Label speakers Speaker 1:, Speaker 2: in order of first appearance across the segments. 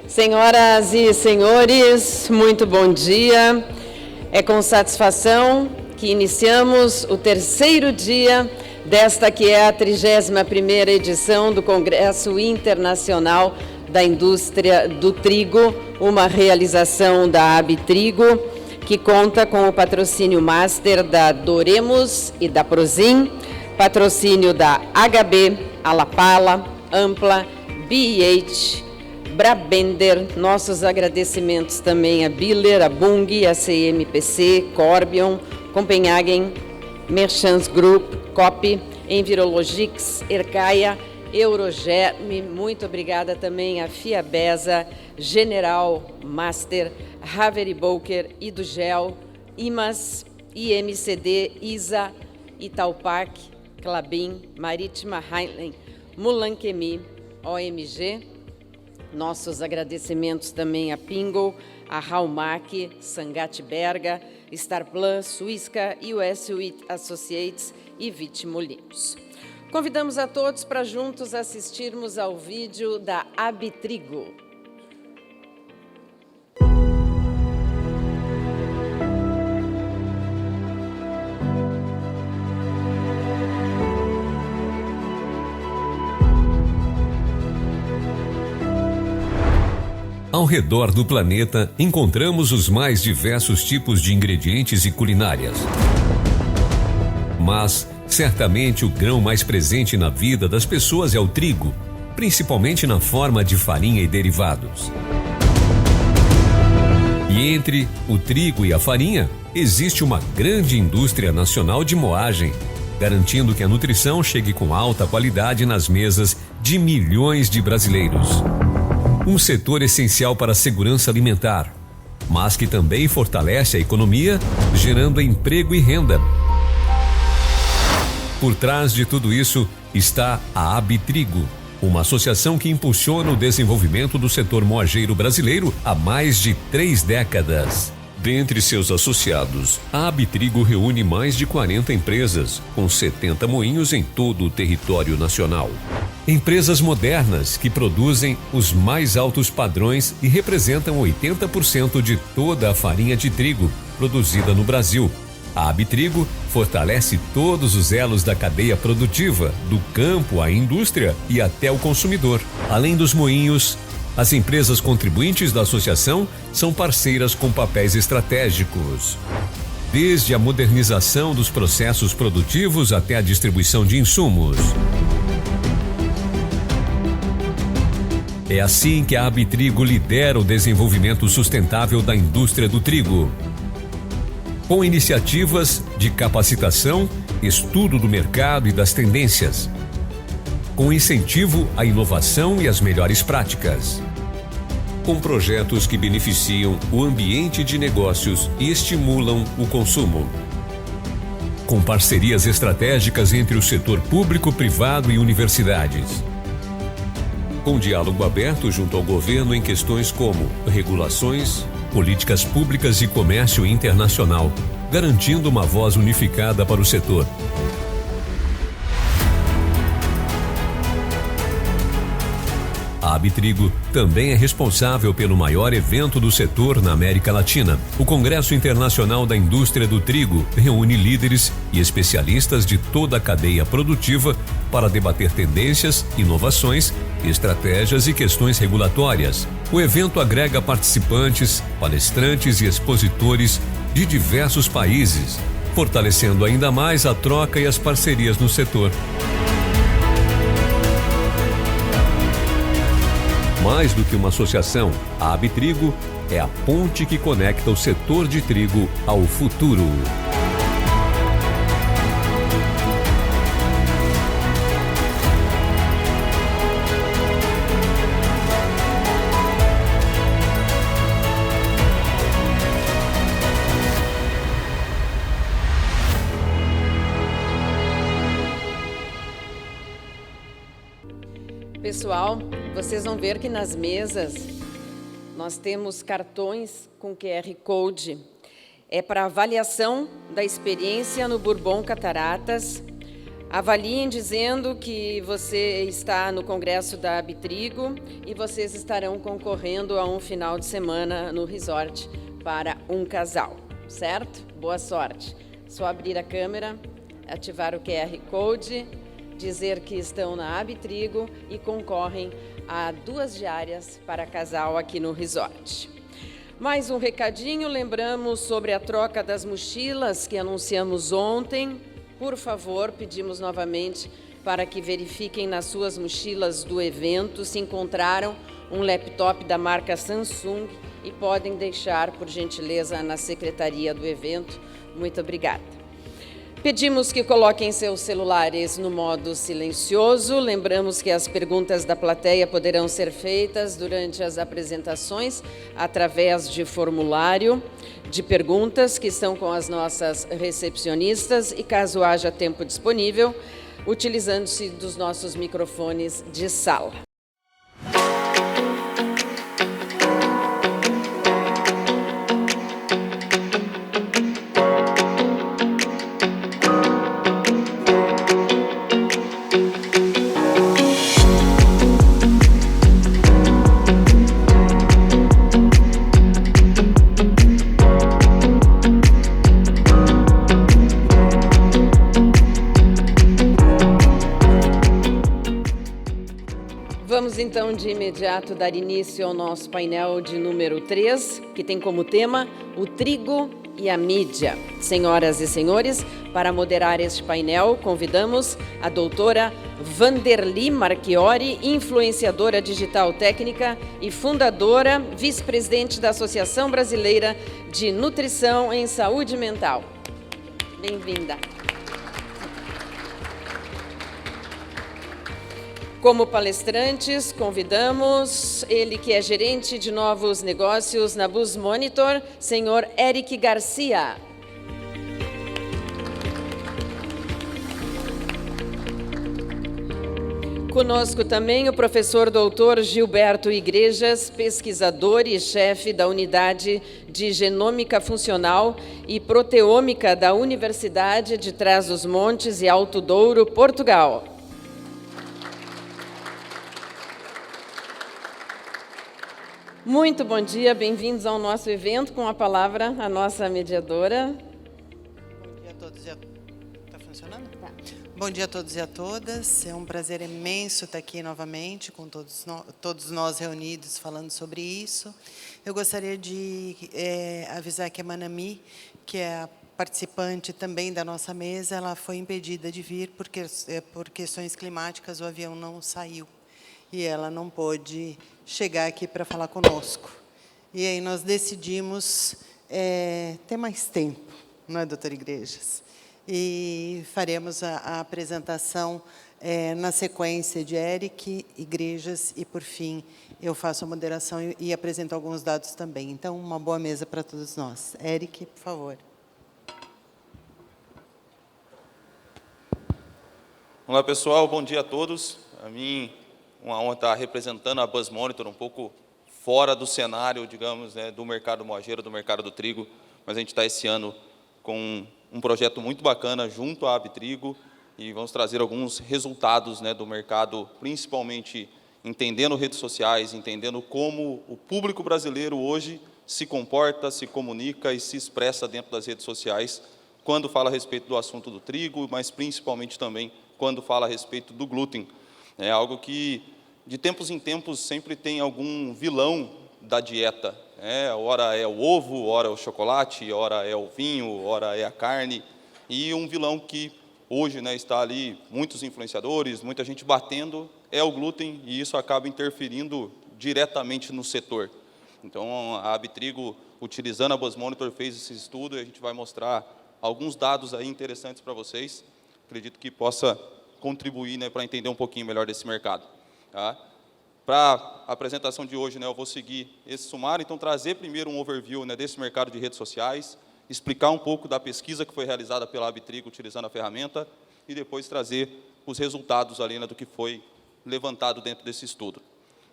Speaker 1: Senhoras e senhores, muito bom dia. É com satisfação que iniciamos o terceiro dia desta que é a 31ª edição do Congresso Internacional da Indústria do Trigo, uma realização da Abitrigo, que conta com o patrocínio master da Doremos e da Prozin, patrocínio da HB, Alapala, Ampla, BH, Brabender, nossos agradecimentos também a Biller, a Bunge, a CMPC, Corbion, Copenhagen, Merchants Group, COP, Envirologics, Ercaia, Eurogerme, muito obrigada também a Fiabesa, General Master, Haveri Boker, Idugel, IMAS, IMCD, ISA, Italpac, Clabin, Marítima Heinlein, Mulanquemi, OMG. Nossos agradecimentos também a Pingo, a Halmac, Sangat Berga, Starplan, Suisca, US Associates e Vit Molinos. Convidamos a todos para juntos assistirmos ao vídeo da Abitrigo.
Speaker 2: Ao redor do planeta, encontramos os mais diversos tipos de ingredientes e culinárias. Mas, certamente, o grão mais presente na vida das pessoas é o trigo, principalmente na forma de farinha e derivados. E entre o trigo e a farinha, existe uma grande indústria nacional de moagem, garantindo que a nutrição chegue com alta qualidade nas mesas de milhões de brasileiros. Um setor essencial para a segurança alimentar, mas que também fortalece a economia, gerando emprego e renda. Por trás de tudo isso está a Abitrigo, uma associação que impulsiona o desenvolvimento do setor moageiro brasileiro há mais de 3 décadas. Dentre seus associados, a Abitrigo reúne mais de 40 empresas, com 70 moinhos em todo o território nacional. Empresas modernas que produzem os mais altos padrões e representam 80% de toda a farinha de trigo produzida no Brasil. A Abitrigo fortalece todos os elos da cadeia produtiva, do campo à indústria e até o consumidor. Além dos moinhos, as empresas contribuintes da associação são parceiras com papéis estratégicos. Desde a modernização dos processos produtivos até a distribuição de insumos. É assim que a Abitrigo lidera o desenvolvimento sustentável da indústria do trigo. Com iniciativas de capacitação, estudo do mercado e das tendências. Com incentivo à inovação e às melhores práticas. Com projetos que beneficiam o ambiente de negócios e estimulam o consumo. Com parcerias estratégicas entre o setor público, privado e universidades. Com diálogo aberto junto ao governo em questões como regulações, políticas públicas e comércio internacional, garantindo uma voz unificada para o setor. A Abitrigo também é responsável pelo maior evento do setor na América Latina. O Congresso Internacional da Indústria do Trigo reúne líderes e especialistas de toda a cadeia produtiva para debater tendências, inovações, estratégias e questões regulatórias. O evento agrega participantes, palestrantes e expositores de diversos países, fortalecendo ainda mais a troca e as parcerias no setor. Mais do que uma associação, a Abitrigo é a ponte que conecta o setor de trigo ao futuro.
Speaker 1: Pessoal, vocês vão ver que nas mesas nós temos cartões com QR Code. É para avaliação da experiência no Bourbon Cataratas, Avaliem dizendo que você está no Congresso da Abitrigo e vocês estarão concorrendo a um final de semana no resort para um casal, certo? Boa sorte. Só abrir a câmera, ativar o QR Code, dizer que estão na Abitrigo e concorrem a 2 diárias para casal aqui no resort. Mais um recadinho, lembramos sobre a troca das mochilas que anunciamos ontem. Por favor, pedimos novamente para que verifiquem nas suas mochilas do evento se encontraram um laptop da marca Samsung e podem deixar, por gentileza, na secretaria do evento. Muito obrigada. Pedimos que coloquem seus celulares no modo silencioso. Lembramos que as perguntas da plateia poderão ser feitas durante as apresentações através de formulário de perguntas que estão com as nossas recepcionistas e, caso haja tempo disponível, utilizando-se dos nossos microfones de sala. Vamos, então, de imediato dar início ao nosso painel de número 3, que tem como tema o trigo e a mídia. Senhoras e senhores, para moderar este painel, convidamos a doutora Vanderly Marchiori, influenciadora digital técnica e fundadora, vice-presidente da Associação Brasileira de Nutrição em Saúde Mental. Bem-vinda. Como palestrantes, convidamos ele que é gerente de novos negócios na Buzz Monitor, senhor Eric Garcia. Conosco também o professor doutor Gilberto Igrejas, pesquisador e chefe da Unidade de Genômica Funcional e Proteômica da Universidade de Trás-os-Montes e Alto Douro, Portugal. Muito bom dia, bem-vindos ao nosso evento. Com a palavra, a nossa mediadora.
Speaker 3: Bom dia a todos e a... Tá funcionando? Tá. Bom dia a todos e a todas. É um prazer imenso estar aqui novamente com todos nós reunidos falando sobre isso. Eu gostaria de avisar que a Manami, que é a participante também da nossa mesa, ela foi impedida de vir porque por questões climáticas o avião não saiu. E ela não pôde chegar aqui para falar conosco. E aí nós decidimos ter mais tempo, não é, doutora Igrejas? E faremos a apresentação na sequência de Eric, Igrejas, e, por fim, eu faço a moderação e apresento alguns dados também. Então, uma boa mesa para todos nós. Eric, por favor.
Speaker 4: Olá, pessoal. Bom dia a todos. A mim... uma honra estar representando a Buzz Monitor, um pouco fora do cenário, digamos, né, do mercado moageiro, do mercado do trigo, mas a gente está esse ano com um projeto muito bacana junto à Abitrigo e vamos trazer alguns resultados, né, do mercado, principalmente entendendo redes sociais, entendendo como o público brasileiro hoje se comporta, se comunica e se expressa dentro das redes sociais quando fala a respeito do assunto do trigo, mas principalmente também quando fala a respeito do glúten. É algo que, de tempos em tempos, sempre tem algum vilão da dieta. Ora é o ovo, ora é o chocolate, ora é o vinho, ora é a carne. E um vilão que hoje, né, está ali, muitos influenciadores, muita gente batendo, é o glúten, e isso acaba interferindo diretamente no setor. Então, a Abitrigo, utilizando a Buzz Monitor, fez esse estudo e a gente vai mostrar alguns dados aí interessantes para vocês. Acredito que possa contribuir, né, para entender um pouquinho melhor desse mercado. Tá? Para a apresentação de hoje, né, eu vou seguir esse sumário, então trazer primeiro um overview, né, desse mercado de redes sociais, explicar um pouco da pesquisa que foi realizada pela Abitrigo utilizando a ferramenta e depois trazer os resultados ali, né, do que foi levantado dentro desse estudo.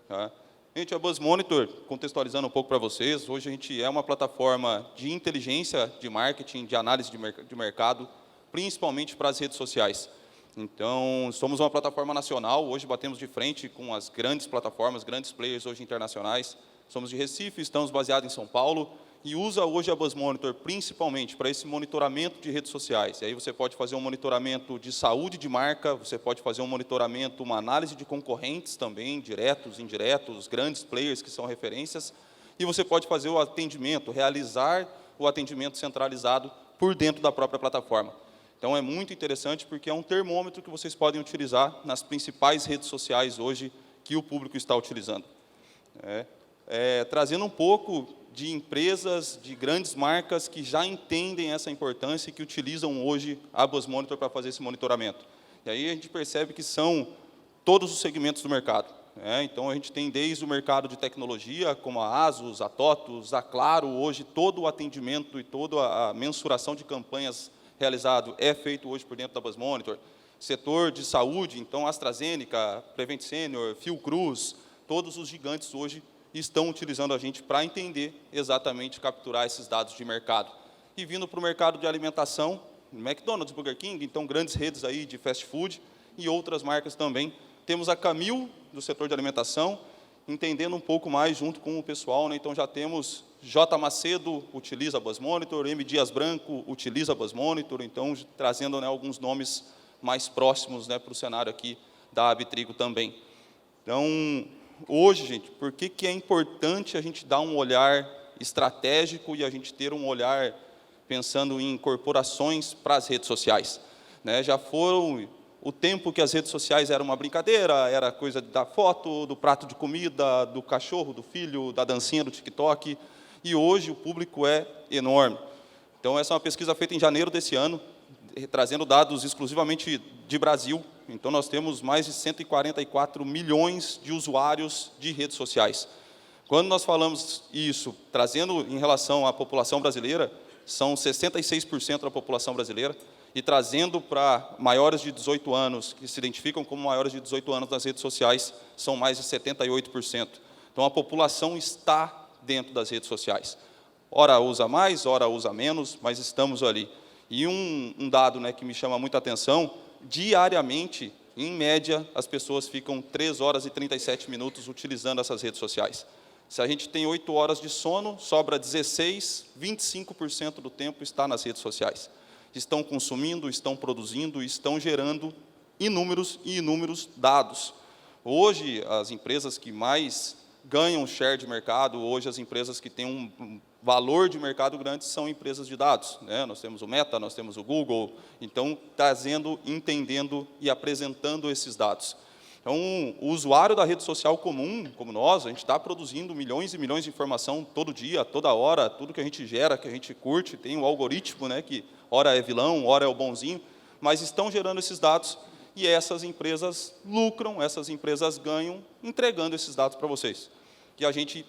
Speaker 4: Tá? Gente, a Buzz Monitor, contextualizando um pouco para vocês, hoje a gente é uma plataforma de inteligência de marketing, de análise de mercado, principalmente para as redes sociais. Então, somos uma plataforma nacional, hoje batemos de frente com as grandes plataformas, grandes players hoje internacionais. Somos de Recife, estamos baseados em São Paulo, e usa hoje a BuzzMonitor principalmente para esse monitoramento de redes sociais. E aí você pode fazer um monitoramento de saúde de marca, você pode fazer um monitoramento, uma análise de concorrentes também, diretos, indiretos, grandes players que são referências, e você pode fazer o atendimento, realizar o atendimento centralizado por dentro da própria plataforma. Então, é muito interessante porque é um termômetro que vocês podem utilizar nas principais redes sociais hoje que o público está utilizando. Trazendo um pouco de empresas, de grandes marcas que já entendem essa importância e que utilizam hoje a BuzzMonitor para fazer esse monitoramento. E aí a gente percebe que são todos os segmentos do mercado. Então, a gente tem desde o mercado de tecnologia, como a Asus, a TOTUS, a Claro, hoje todo o atendimento e toda a mensuração de campanhas realizado é feito hoje por dentro da BuzzMonitor. Setor de saúde, então AstraZeneca, Prevent Senior, Fiocruz, todos os gigantes hoje estão utilizando a gente para entender exatamente, capturar esses dados de mercado. E vindo para o mercado de alimentação, McDonald's, Burger King, então grandes redes aí de fast food e outras marcas também. Temos a Camil, do setor de alimentação, entendendo um pouco mais junto com o pessoal, Então, já temos J. Macedo, utiliza a BuzzMonitor, M. Dias Branco, utiliza a BuzzMonitor, então, trazendo alguns nomes mais próximos para o cenário aqui da Abitrigo também. Então, hoje, gente, por que é importante a gente dar um olhar estratégico e a gente ter um olhar pensando em corporações para as redes sociais? Já foram o tempo que as redes sociais eram uma brincadeira, era coisa da foto, do prato de comida, do cachorro, do filho, da dancinha do TikTok, e hoje o público é enorme. Então, essa é uma pesquisa feita em janeiro desse ano, trazendo dados exclusivamente de Brasil. Então, nós temos mais de 144 milhões de usuários de redes sociais. Quando nós falamos isso, trazendo em relação à população brasileira, são 66% da população brasileira, e trazendo para maiores de 18 anos, que se identificam como maiores de 18 anos nas redes sociais, são mais de 78%. Então, a população está dentro das redes sociais. Ora usa mais, ora usa menos, mas estamos ali. E um dado que me chama muita atenção, diariamente, em média, as pessoas ficam 3 horas e 37 minutos utilizando essas redes sociais. Se a gente tem 8 horas de sono, sobra 16, 25% do tempo está nas redes sociais. Estão consumindo, estão produzindo, estão gerando inúmeros e inúmeros dados. Hoje, as empresas que mais ganham share de mercado, hoje as empresas que têm um valor de mercado grande são empresas de dados. Nós temos o Meta, nós temos o Google, então, trazendo, entendendo e apresentando esses dados. Então, o usuário da rede social comum, como nós, a gente está produzindo milhões e milhões de informação todo dia, toda hora, tudo que a gente gera, que a gente curte, tem um algoritmo, que ora é vilão, ora é o bonzinho, mas estão gerando esses dados e essas empresas lucram, essas empresas ganham, entregando esses dados para vocês. E a gente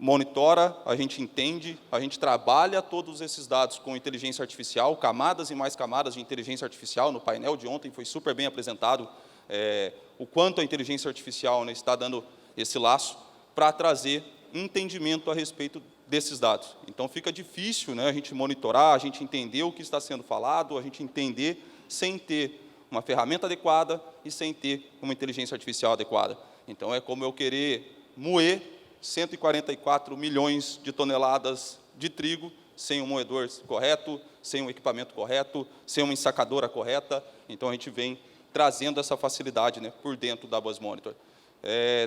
Speaker 4: monitora, a gente entende, a gente trabalha todos esses dados com inteligência artificial, camadas e mais camadas de inteligência artificial. No painel de ontem foi super bem apresentado o quanto a inteligência artificial está dando esse laço para trazer entendimento a respeito desses dados. Então, fica difícil a gente monitorar, a gente entender o que está sendo falado, a gente entender sem ter uma ferramenta adequada e sem ter uma inteligência artificial adequada. Então, é como eu querer moer 144 milhões de toneladas de trigo sem um moedor correto, sem um equipamento correto, sem uma ensacadora correta. Então, a gente vem trazendo essa facilidade por dentro da BuzzMonitor.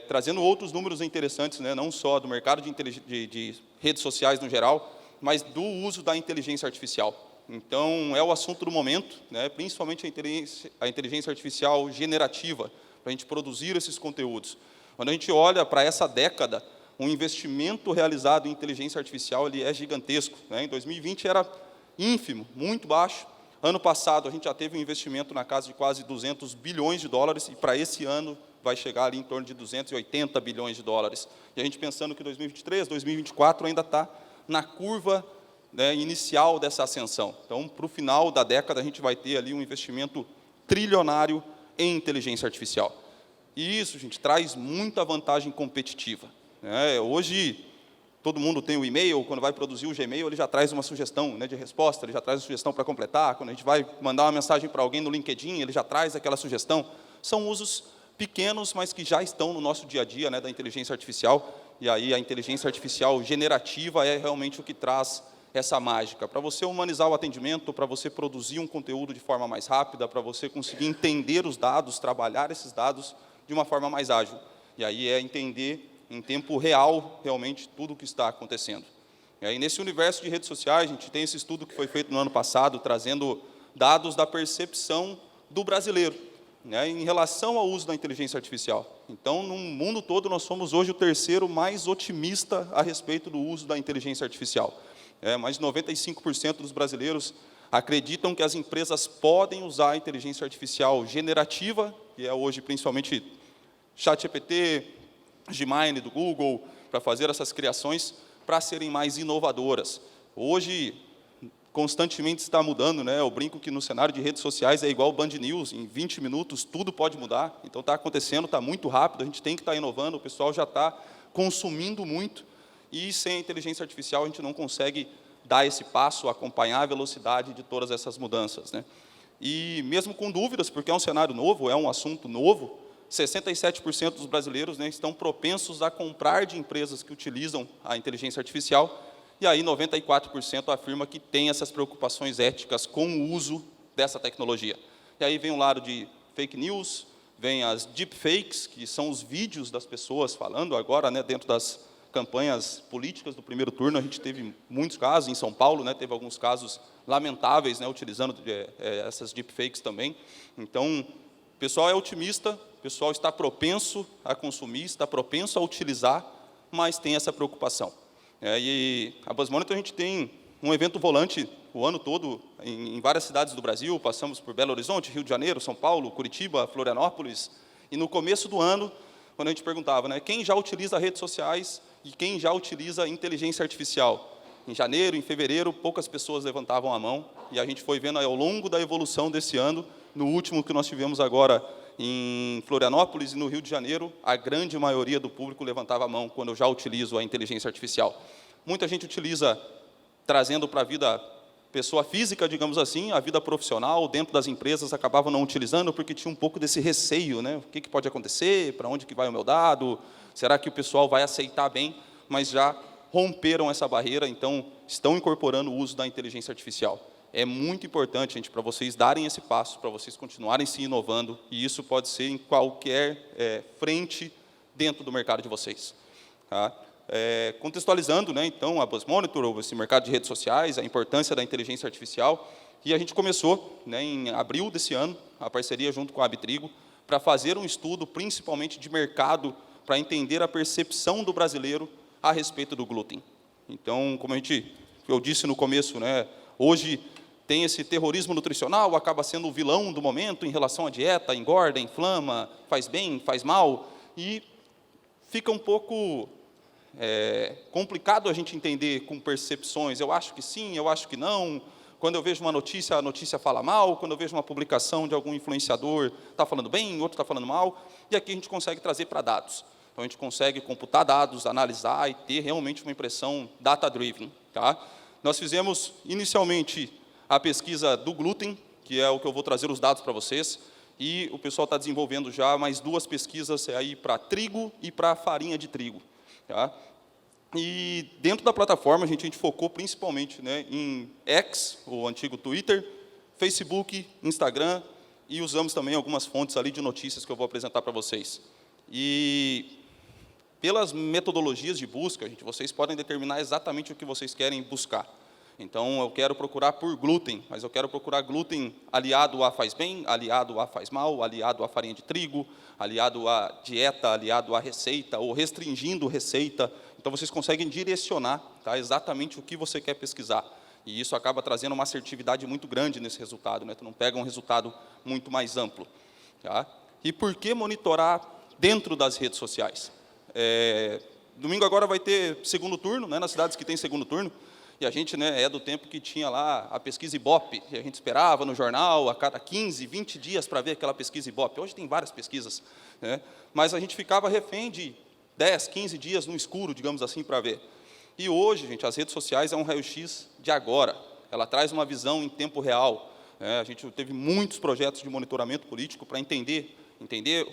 Speaker 4: Trazendo outros números interessantes, não só do mercado de redes sociais no geral, mas do uso da inteligência artificial. Então, é o assunto do momento, principalmente a inteligência artificial generativa, para a gente produzir esses conteúdos. Quando a gente olha para essa década, o investimento realizado em inteligência artificial ele é gigantesco. Em 2020 era ínfimo, muito baixo. Ano passado, a gente já teve um investimento na casa de quase 200 bilhões de dólares, e para esse ano vai chegar ali em torno de 280 bilhões de dólares. E a gente pensando que 2023, 2024 ainda está na curva inicial dessa ascensão. Então, para o final da década, a gente vai ter ali um investimento trilionário em inteligência artificial. E isso, gente, traz muita vantagem competitiva. Hoje, todo mundo tem o e-mail, quando vai produzir o Gmail, ele já traz uma sugestão, né, de resposta, ele já traz uma sugestão para completar. Quando a gente vai mandar uma mensagem para alguém no LinkedIn, ele já traz aquela sugestão. São usos pequenos, mas que já estão no nosso dia a dia, né, da inteligência artificial. E aí a inteligência artificial generativa é realmente o que traz essa mágica. Para você humanizar o atendimento, para você produzir um conteúdo de forma mais rápida, para você conseguir entender os dados, trabalhar esses dados de uma forma mais ágil. E aí é entender em tempo real, realmente, tudo o que está acontecendo. E aí, nesse universo de redes sociais, a gente tem esse estudo que foi feito no ano passado, trazendo dados da percepção do brasileiro, né, em relação ao uso da inteligência artificial. Então, no mundo todo, nós somos hoje o terceiro mais otimista a respeito do uso da inteligência artificial. Mais de 95% dos brasileiros acreditam que as empresas podem usar a inteligência artificial generativa, que é hoje principalmente ChatGPT, Gemini do Google, para fazer essas criações, para serem mais inovadoras. Hoje, constantemente está mudando, né? Eu brinco que no cenário de redes sociais é igual o Band News, em 20 minutos tudo pode mudar, então está acontecendo, está muito rápido, a gente tem que estar inovando, o pessoal já está consumindo muito, e sem a inteligência artificial a gente não consegue dar esse passo, acompanhar a velocidade de todas essas mudanças, né? E mesmo com dúvidas, porque é um cenário novo, é um assunto novo, 67% dos brasileiros, né, estão propensos a comprar de empresas que utilizam a inteligência artificial, e aí 94% afirma que tem essas preocupações éticas com o uso dessa tecnologia. E aí vem um lado de fake news, vem as deepfakes, que são os vídeos das pessoas falando agora, né, dentro das campanhas políticas do primeiro turno, a gente teve muitos casos, em São Paulo, né, teve alguns casos lamentáveis, né, utilizando essas deepfakes também. Então, o pessoal é otimista, o pessoal está propenso a consumir, está propenso a utilizar, mas tem essa preocupação. E a Buzz Monitor, a gente tem um evento volante o ano todo, em várias cidades do Brasil, passamos por Belo Horizonte, Rio de Janeiro, São Paulo, Curitiba, Florianópolis, e no começo do ano, quando a gente perguntava, né, quem já utiliza redes sociais e quem já utiliza inteligência artificial? Em janeiro, em fevereiro, poucas pessoas levantavam a mão, e a gente foi vendo ao longo da evolução desse ano, no último que nós tivemos agora em Florianópolis e no Rio de Janeiro, a grande maioria do público levantava a mão quando eu já utilizo a inteligência artificial. Muita gente utiliza, trazendo para a vida pessoa física, digamos assim, a vida profissional, dentro das empresas, acabavam não utilizando porque tinha um pouco desse receio, né? O que pode acontecer, para onde que vai o meu dado, será que o pessoal vai aceitar bem? Mas já romperam essa barreira, então estão incorporando o uso da inteligência artificial. É muito importante, gente, para vocês darem esse passo, para vocês continuarem se inovando, e isso pode ser em qualquer frente dentro do mercado de vocês. Tá? Contextualizando, né, então, a Buzz Monitor, esse mercado de redes sociais, a importância da inteligência artificial, e a gente começou, né, em abril desse ano, a parceria junto com a Abitrigo, para fazer um estudo, principalmente de mercado, para entender a percepção do brasileiro a respeito do glúten. Então, como eu disse no começo, né, hoje tem esse terrorismo nutricional, acaba sendo o vilão do momento em relação à dieta, engorda, inflama, faz bem, faz mal, e fica um pouco complicado a gente entender com percepções, eu acho que sim, eu acho que não, quando eu vejo uma notícia, a notícia fala mal, quando eu vejo uma publicação de algum influenciador, está falando bem, outro está falando mal, e aqui a gente consegue trazer para dados. Então, a gente consegue computar dados, analisar e ter realmente uma impressão data-driven. Tá? Nós fizemos, inicialmente, a pesquisa do glúten, que é o que eu vou trazer os dados para vocês, e o pessoal está desenvolvendo já mais 2 pesquisas aí para trigo e para farinha de trigo. Tá? E dentro da plataforma, a gente focou principalmente, né, em X, o antigo Twitter, Facebook, Instagram, e usamos também algumas fontes ali de notícias que eu vou apresentar para vocês. E pelas metodologias de busca, vocês podem determinar exatamente o que vocês querem buscar. Então, eu quero procurar por glúten, mas eu quero procurar glúten aliado a faz bem, aliado a faz mal, aliado a farinha de trigo, aliado a dieta, aliado a receita, ou restringindo receita. Então, vocês conseguem direcionar, tá, exatamente o que você quer pesquisar. E isso acaba trazendo uma assertividade muito grande nesse resultado, né? Tu não pega um resultado muito mais amplo. Tá? E por que monitorar dentro das redes sociais? Domingo agora vai ter segundo turno, né, nas cidades que tem segundo turno, e a gente, né, é do tempo que tinha lá a pesquisa Ibope, e a gente esperava no jornal a cada 15, 20 dias para ver aquela pesquisa Ibope. Hoje tem várias pesquisas, né, mas a gente ficava refém de 10, 15 dias no escuro, digamos assim, para ver. E hoje, gente, as redes sociais é um raio-x de agora. Ela traz uma visão em tempo real. A gente teve muitos projetos de monitoramento político para entender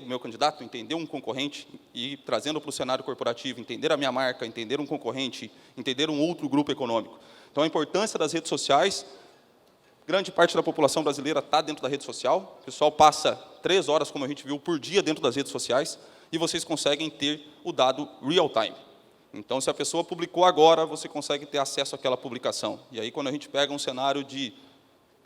Speaker 4: o meu candidato, entender um concorrente e trazendo para o cenário corporativo, entender a minha marca, entender um concorrente, entender um outro grupo econômico. Então, a importância das redes sociais, grande parte da população brasileira está dentro da rede social, o pessoal passa 3 horas, como a gente viu, por dia dentro das redes sociais, e vocês conseguem ter o dado real time. Então, se a pessoa publicou agora, você consegue ter acesso àquela publicação. E aí, quando a gente pega um cenário de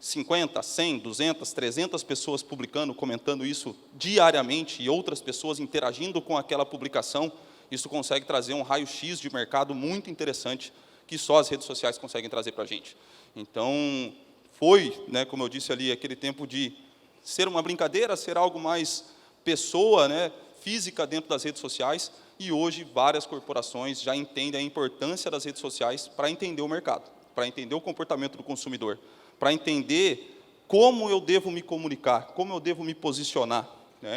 Speaker 4: 50, 100, 200, 300 pessoas publicando, comentando isso diariamente, e outras pessoas interagindo com aquela publicação, isso consegue trazer um raio-x de mercado muito interessante, que só as redes sociais conseguem trazer para a gente. Então, foi, né, como eu disse ali, aquele tempo de ser uma brincadeira, ser algo mais pessoa, né, física dentro das redes sociais, e hoje várias corporações já entendem a importância das redes sociais para entender o mercado, para entender o comportamento do consumidor, para entender como eu devo me comunicar, como eu devo me posicionar.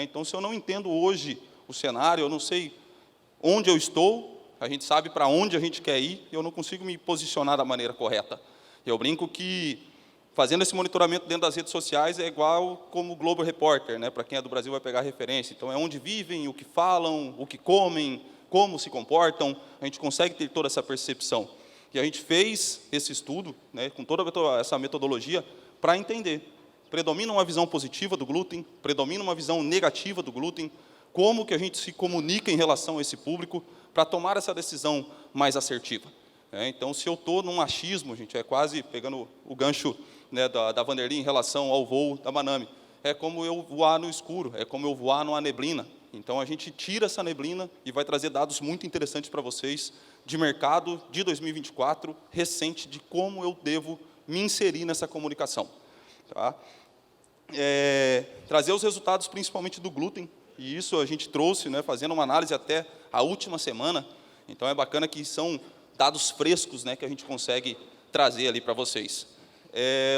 Speaker 4: Então, se eu não entendo hoje o cenário, eu não sei onde eu estou, a gente sabe para onde a gente quer ir, eu não consigo me posicionar da maneira correta. Eu brinco que, fazendo esse monitoramento dentro das redes sociais, é igual como o Globo Repórter, né? Para quem é do Brasil vai pegar a referência. Então, é onde vivem, o que falam, o que comem, como se comportam, a gente consegue ter toda essa percepção. E a gente fez esse estudo, né, com toda essa metodologia, para entender. Predomina uma visão positiva do glúten, predomina uma visão negativa do glúten, como que a gente se comunica em relação a esse público, para tomar essa decisão mais assertiva. Então, se eu estou num achismo, gente, é quase pegando o gancho, né, da Vanderly em relação ao voo da Manami, é como eu voar no escuro, é como eu voar numa neblina. Então, a gente tira essa neblina e vai trazer dados muito interessantes para vocês, de mercado de 2024, recente, de como eu devo me inserir nessa comunicação. Tá? Trazer os resultados, principalmente do glúten, e isso a gente trouxe, né, fazendo uma análise até a última semana, então é bacana que são dados frescos, né, que a gente consegue trazer ali para vocês.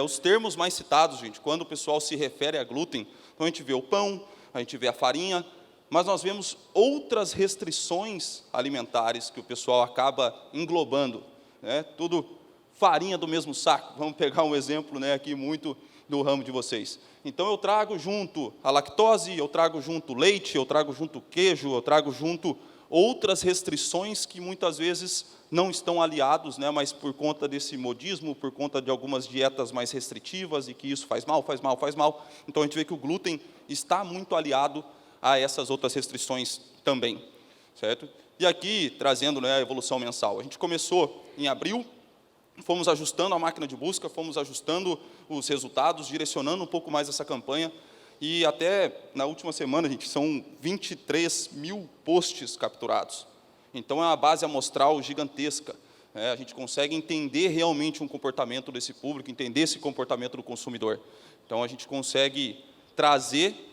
Speaker 4: Os termos mais citados, gente, quando o pessoal se refere a glúten, então a gente vê o pão, a gente vê a farinha, mas nós vemos outras restrições alimentares que o pessoal acaba englobando, né? Tudo farinha do mesmo saco. Vamos pegar um exemplo, né, aqui muito do ramo de vocês. Então, eu trago junto a lactose, eu trago junto o leite, eu trago junto o queijo, eu trago junto outras restrições que muitas vezes não estão aliados, né, mas por conta desse modismo, por conta de algumas dietas mais restritivas e que isso faz mal, faz mal, faz mal. Então, a gente vê que o glúten está muito aliado a essas outras restrições também, certo? E aqui, trazendo, né, a evolução mensal. A gente começou em abril, fomos ajustando a máquina de busca, fomos ajustando os resultados, direcionando um pouco mais essa campanha, e até na última semana, gente, são 23 mil posts capturados. Então, é uma base amostral gigantesca. A gente consegue entender realmente um comportamento desse público, entender esse comportamento do consumidor. Então, a gente consegue trazer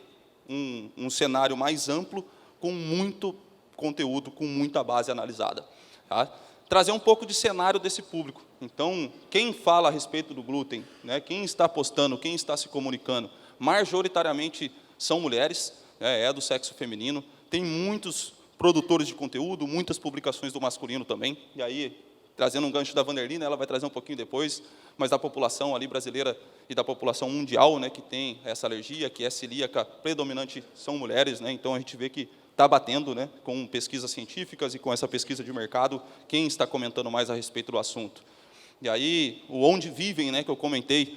Speaker 4: um cenário mais amplo, com muito conteúdo, com muita base analisada. Tá? Trazer um pouco de cenário desse público. Então, quem fala a respeito do glúten, né, quem está postando, quem está se comunicando, majoritariamente são mulheres, né, é do sexo feminino, tem muitos produtores de conteúdo, muitas publicações do masculino também, e aí, trazendo um gancho da Vanderly, né, ela vai trazer um pouquinho depois, mas da população ali brasileira e da população mundial, né, que tem essa alergia, que é celíaca, predominante são mulheres, né, então a gente vê que está batendo, né, com pesquisas científicas e com essa pesquisa de mercado, quem está comentando mais a respeito do assunto. E aí, o onde vivem, né, que eu comentei,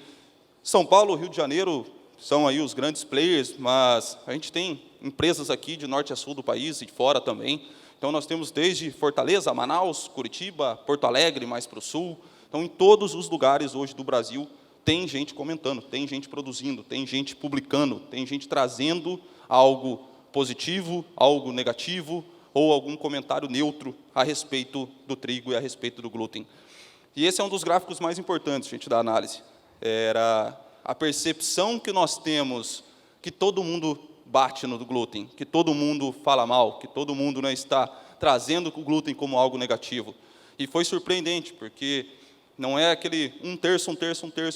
Speaker 4: São Paulo, Rio de Janeiro, são aí os grandes players, mas a gente tem empresas aqui de norte a sul do país e de fora também. Então, nós temos desde Fortaleza, Manaus, Curitiba, Porto Alegre, mais para o sul. Então, em todos os lugares hoje do Brasil, tem gente comentando, tem gente produzindo, tem gente publicando, tem gente trazendo algo positivo, algo negativo, ou algum comentário neutro a respeito do trigo e a respeito do glúten. E esse é um dos gráficos mais importantes, gente, da análise. Era a percepção que nós temos que todo mundo bate no glúten, que todo mundo fala mal, que todo mundo, né, está trazendo o glúten como algo negativo. E foi surpreendente, porque não é aquele um terço,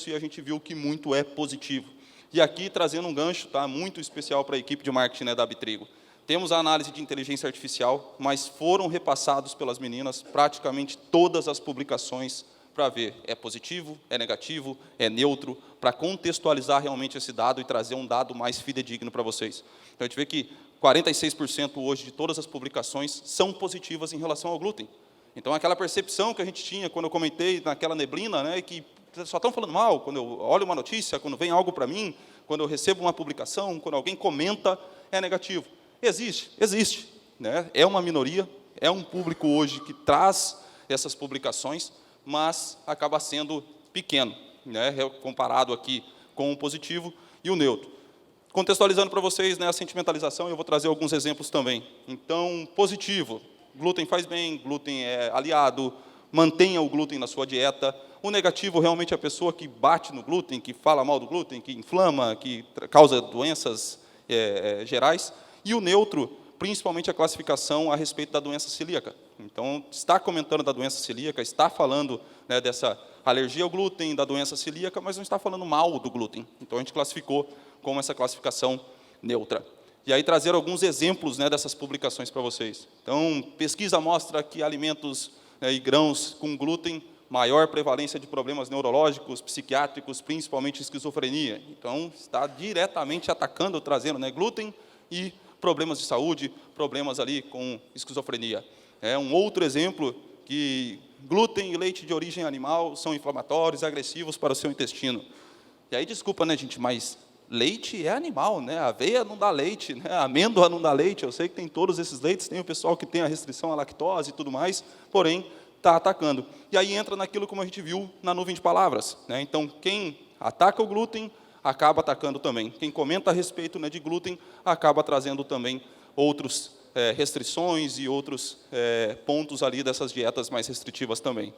Speaker 4: e a gente viu que muito é positivo. E aqui, trazendo um gancho, tá, muito especial para a equipe de marketing, né, da Abitrigo. temos a análise de inteligência artificial, mas foram repassados pelas meninas praticamente todas as publicações para ver é positivo, é negativo, é neutro, para contextualizar realmente esse dado e trazer um dado mais fidedigno para vocês. Então, a gente vê que 46% hoje de todas as publicações são positivas em relação ao glúten. Então, aquela percepção que a gente tinha quando eu comentei naquela neblina, né, que só estão falando mal, quando eu olho uma notícia, quando vem algo para mim, quando eu recebo uma publicação, quando alguém comenta, é negativo. Existe, né? É uma minoria, é um público hoje que traz essas publicações, mas acaba sendo pequeno, né, comparado aqui com o positivo e o neutro. Contextualizando para vocês, né, a sentimentalização, eu vou trazer alguns exemplos também. Então, positivo, glúten faz bem, glúten é aliado, mantenha o glúten na sua dieta. O negativo realmente é a pessoa que bate no glúten, que fala mal do glúten, que inflama, que causa doenças gerais. E o neutro, principalmente a classificação a respeito da doença celíaca. Então, está comentando da doença celíaca, está falando, né, dessa alergia ao glúten, da doença celíaca, mas não está falando mal do glúten. Então, a gente classificou como essa classificação neutra. E aí, trazer alguns exemplos, né, dessas publicações para vocês. Então, pesquisa mostra que alimentos, né, e grãos com glúten, maior prevalência de problemas neurológicos, psiquiátricos, principalmente esquizofrenia. Então, está diretamente atacando, trazendo, né, glúten e problemas de saúde, problemas ali com esquizofrenia. É um outro exemplo que glúten e leite de origem animal são inflamatórios e agressivos para o seu intestino. E aí, desculpa, né, gente, mas leite é animal, né? Aveia não dá leite, né? Amêndoa não dá leite. Eu sei que tem todos esses leites, tem o pessoal que tem a restrição à lactose e tudo mais, porém, está atacando. E aí entra naquilo como a gente viu na nuvem de palavras, né? Então, quem ataca o glúten, acaba atacando também. Quem comenta a respeito, né, de glúten, acaba trazendo também outras restrições e outros pontos ali dessas dietas mais restritivas também.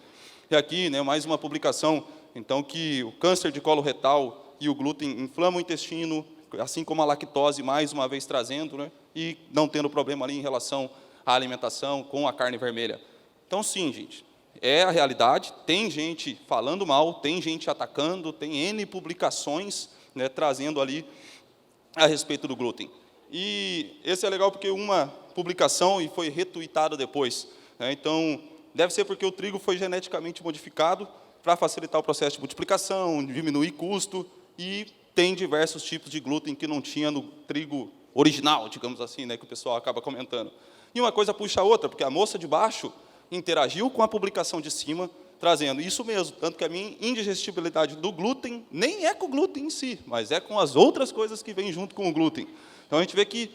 Speaker 4: E aqui, né, mais uma publicação, então, que o câncer de colo retal e o glúten inflamam o intestino, assim como a lactose, mais uma vez trazendo, né, e não tendo problema ali em relação à alimentação com a carne vermelha. Então, sim, gente, é a realidade, tem gente falando mal, tem gente atacando, tem N publicações, né, trazendo ali a respeito do glúten. E esse é legal porque uma publicação e foi retuitada depois, né, então, deve ser porque o trigo foi geneticamente modificado para facilitar o processo de multiplicação, diminuir custo, e tem diversos tipos de glúten que não tinha no trigo original, digamos assim, né, que o pessoal acaba comentando. E uma coisa puxa a outra, porque a moça de baixo interagiu com a publicação de cima, trazendo isso mesmo, tanto que a minha indigestibilidade do glúten nem é com o glúten em si, mas é com as outras coisas que vêm junto com o glúten. Então, a gente vê que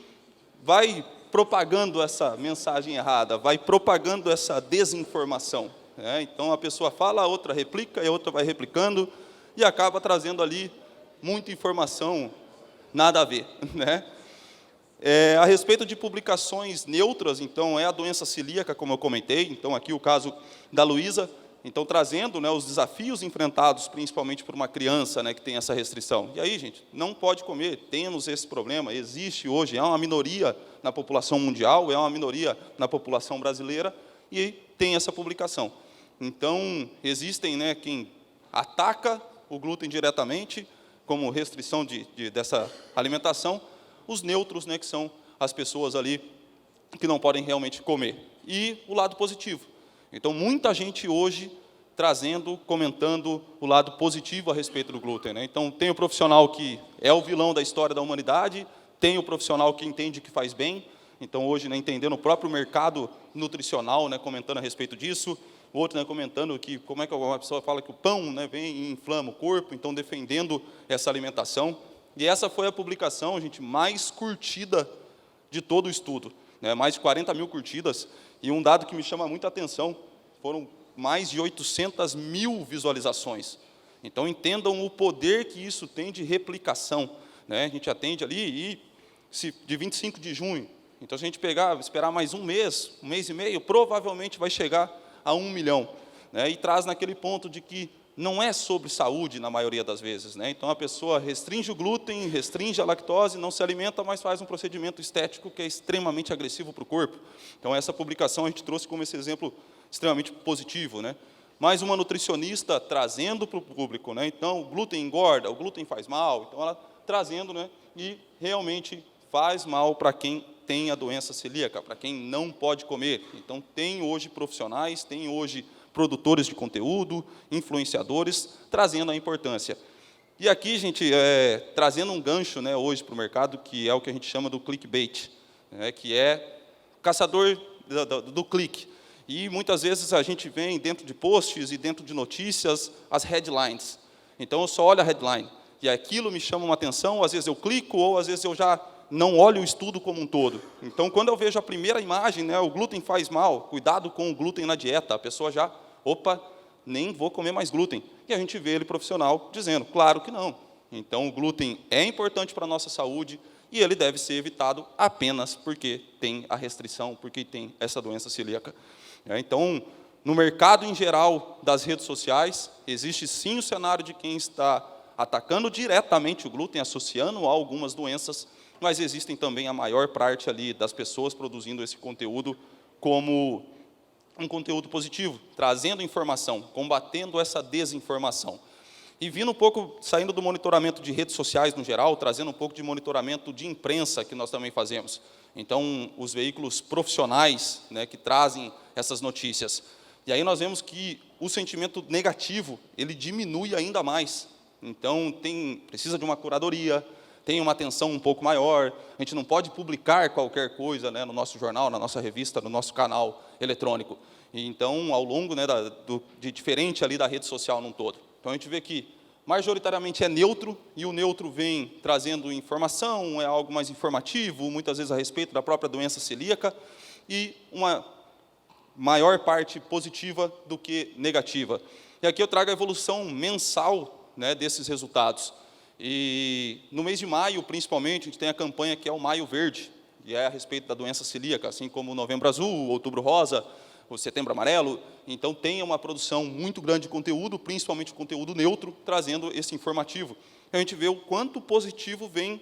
Speaker 4: vai propagando essa mensagem errada, vai propagando essa desinformação, né? Então, a pessoa fala, a outra replica, e a outra vai replicando, e acaba trazendo ali muita informação nada a ver, né? A respeito de publicações neutras, então, é a doença celíaca, como eu comentei, então, aqui o caso da Luísa, então, trazendo, né, os desafios enfrentados, principalmente por uma criança, né, que tem essa restrição. E aí, gente, não pode comer, temos esse problema, existe hoje, é uma minoria na população mundial, é uma minoria na população brasileira, e tem essa publicação. Então, existem, né, quem ataca o glúten diretamente, como restrição dessa alimentação, os neutros, né, que são as pessoas ali que não podem realmente comer. E o lado positivo. Então, muita gente hoje trazendo, comentando o lado positivo a respeito do glúten, né? Então, tem o profissional que é o vilão da história da humanidade, tem o profissional que entende que faz bem, então, hoje, né, entendendo o próprio mercado nutricional, né, comentando a respeito disso, o outro, né, comentando que como é que uma pessoa fala que o pão, né, vem e inflama o corpo, então, defendendo essa alimentação. E essa foi a publicação, gente, mais curtida de todo o estudo, né? Mais de 40 mil curtidas, e um dado que me chama muita atenção, foram mais de 800 mil visualizações. Então, entendam o poder que isso tem de replicação, né? A gente atende ali, de 25 de junho, então, se a gente esperar mais um mês e meio, provavelmente vai chegar a 1 milhão, né? E traz naquele ponto de que não é sobre saúde, na maioria das vezes, né? Então, a pessoa restringe o glúten, restringe a lactose, não se alimenta, mas faz um procedimento estético que é extremamente agressivo para o corpo. Então, essa publicação a gente trouxe como esse exemplo extremamente positivo, né? Mais uma nutricionista trazendo para o público, né? Então, o glúten engorda, o glúten faz mal, então ela trazendo, né? E realmente faz mal para quem tem a doença celíaca, para quem não pode comer. Então, tem hoje profissionais, tem hoje produtores de conteúdo, influenciadores, trazendo a importância. E aqui, gente, trazendo um gancho, né, hoje para o mercado, que é o que a gente chama do clickbait, né, que é caçador do clique. E muitas vezes a gente vem dentro de posts e dentro de notícias as headlines. Então, eu só olho a headline, e aquilo me chama uma atenção, às vezes eu clico, ou às vezes eu já não olho o estudo como um todo. Então, quando eu vejo a primeira imagem, né, o glúten faz mal, cuidado com o glúten na dieta, a pessoa já, opa, nem vou comer mais glúten. E a gente vê ele profissional dizendo, claro que não. Então, o glúten é importante para a nossa saúde e ele deve ser evitado apenas porque tem a restrição, porque tem essa doença celíaca. Então, no mercado em geral das redes sociais, existe sim o cenário de quem está atacando diretamente o glúten, associando a algumas doenças, mas existem também a maior parte ali das pessoas produzindo esse conteúdo como um conteúdo positivo, trazendo informação, combatendo essa desinformação. E vindo um pouco, saindo do monitoramento de redes sociais no geral, trazendo um pouco de monitoramento de imprensa, que nós também fazemos. Então, os veículos profissionais, né, que trazem essas notícias. E aí nós vemos que o sentimento negativo, ele diminui ainda mais. Então, precisa de uma curadoria, tem uma atenção um pouco maior, a gente não pode publicar qualquer coisa, né, no nosso jornal, na nossa revista, no nosso canal eletrônico. E, então, ao longo, né, de diferente ali da rede social num todo. Então, a gente vê que, majoritariamente, é neutro, e o neutro vem trazendo informação, é algo mais informativo, muitas vezes a respeito da própria doença celíaca, e uma maior parte positiva do que negativa. E aqui eu trago a evolução mensal, né, desses resultados. E no mês de maio, principalmente, a gente tem a campanha que é o Maio Verde, e é a respeito da doença celíaca, assim como o Novembro Azul, o Outubro Rosa, o Setembro Amarelo. Então, tem uma produção muito grande de conteúdo, principalmente conteúdo neutro, trazendo esse informativo. A gente vê o quanto positivo vem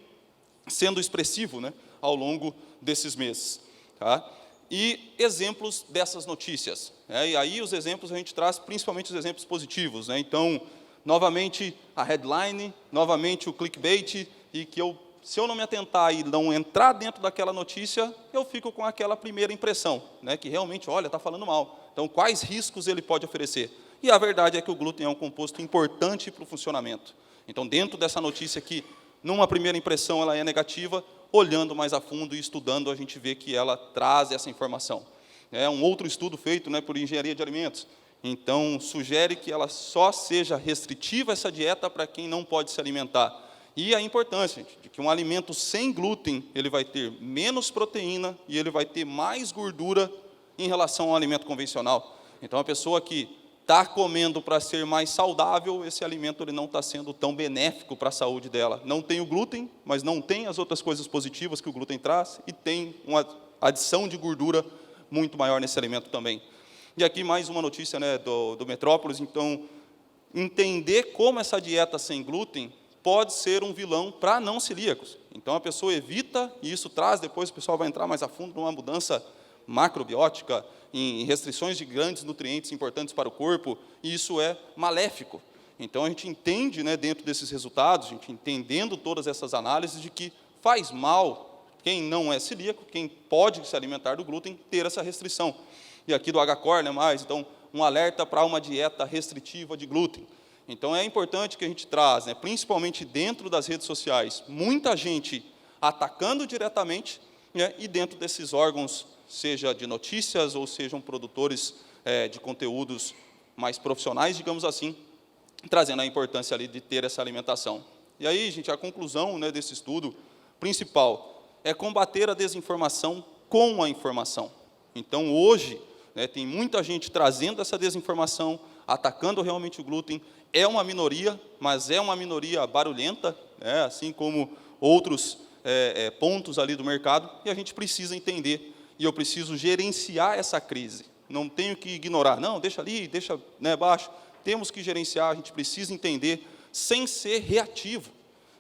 Speaker 4: sendo expressivo, né, ao longo desses meses. Tá? E exemplos dessas notícias. Né? E aí, os exemplos, a gente traz principalmente os exemplos positivos. Né? Então, novamente, a headline, novamente o clickbait, e que se eu não me atentar e não entrar dentro daquela notícia, eu fico com aquela primeira impressão, né, que realmente, olha, está falando mal. Então, quais riscos ele pode oferecer? E a verdade é que o glúten é um composto importante para o funcionamento. Então, dentro dessa notícia aqui, numa primeira impressão, ela é negativa, olhando mais a fundo e estudando, a gente vê que ela traz essa informação. É um outro estudo feito, né, por engenharia de alimentos. Então, sugere que ela só seja restritiva, essa dieta, para quem não pode se alimentar. E a importância, gente, de que um alimento sem glúten, ele vai ter menos proteína e ele vai ter mais gordura em relação ao alimento convencional. Então, a pessoa que está comendo para ser mais saudável, esse alimento ele não está sendo tão benéfico para a saúde dela. Não tem o glúten, mas não tem as outras coisas positivas que o glúten traz, e tem uma adição de gordura muito maior nesse alimento também. E aqui mais uma notícia, né, do Metrópolis. Então, entender como essa dieta sem glúten pode ser um vilão para não celíacos. Então, a pessoa evita, e isso traz, depois o pessoal vai entrar mais a fundo numa mudança macrobiótica, em restrições de grandes nutrientes importantes para o corpo, e isso é maléfico. Então, a gente entende, né, dentro desses resultados, a gente entendendo todas essas análises, de que faz mal quem não é celíaco, quem pode se alimentar do glúten, ter essa restrição. E aqui do HCOR, né, então, um alerta para uma dieta restritiva de glúten. Então, é importante que a gente traz, né, principalmente dentro das redes sociais, muita gente atacando diretamente, né, e dentro desses órgãos, seja de notícias ou sejam produtores de conteúdos mais profissionais, digamos assim, trazendo a importância ali de ter essa alimentação. E aí, gente, a conclusão, né, desse estudo principal é combater a desinformação com a informação. Então, hoje, né, tem muita gente trazendo essa desinformação, atacando realmente o glúten. É uma minoria, mas é uma minoria barulhenta, né, assim como outros pontos ali do mercado, e a gente precisa entender, e eu preciso gerenciar essa crise. Não tenho que ignorar, não, deixa ali, deixa, né, baixo. Temos que gerenciar, a gente precisa entender, sem ser reativo.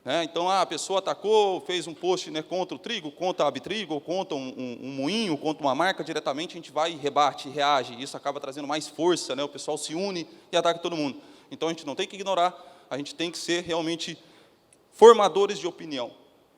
Speaker 4: Né? Então, a pessoa atacou, fez um post, né, contra o trigo, contra a Abitrigo, ou contra um moinho, contra uma marca, diretamente a gente vai e rebate, reage, e isso acaba trazendo mais força, né? O pessoal se une e ataca todo mundo. Então, a gente não tem que ignorar, a gente tem que ser realmente formadores de opinião.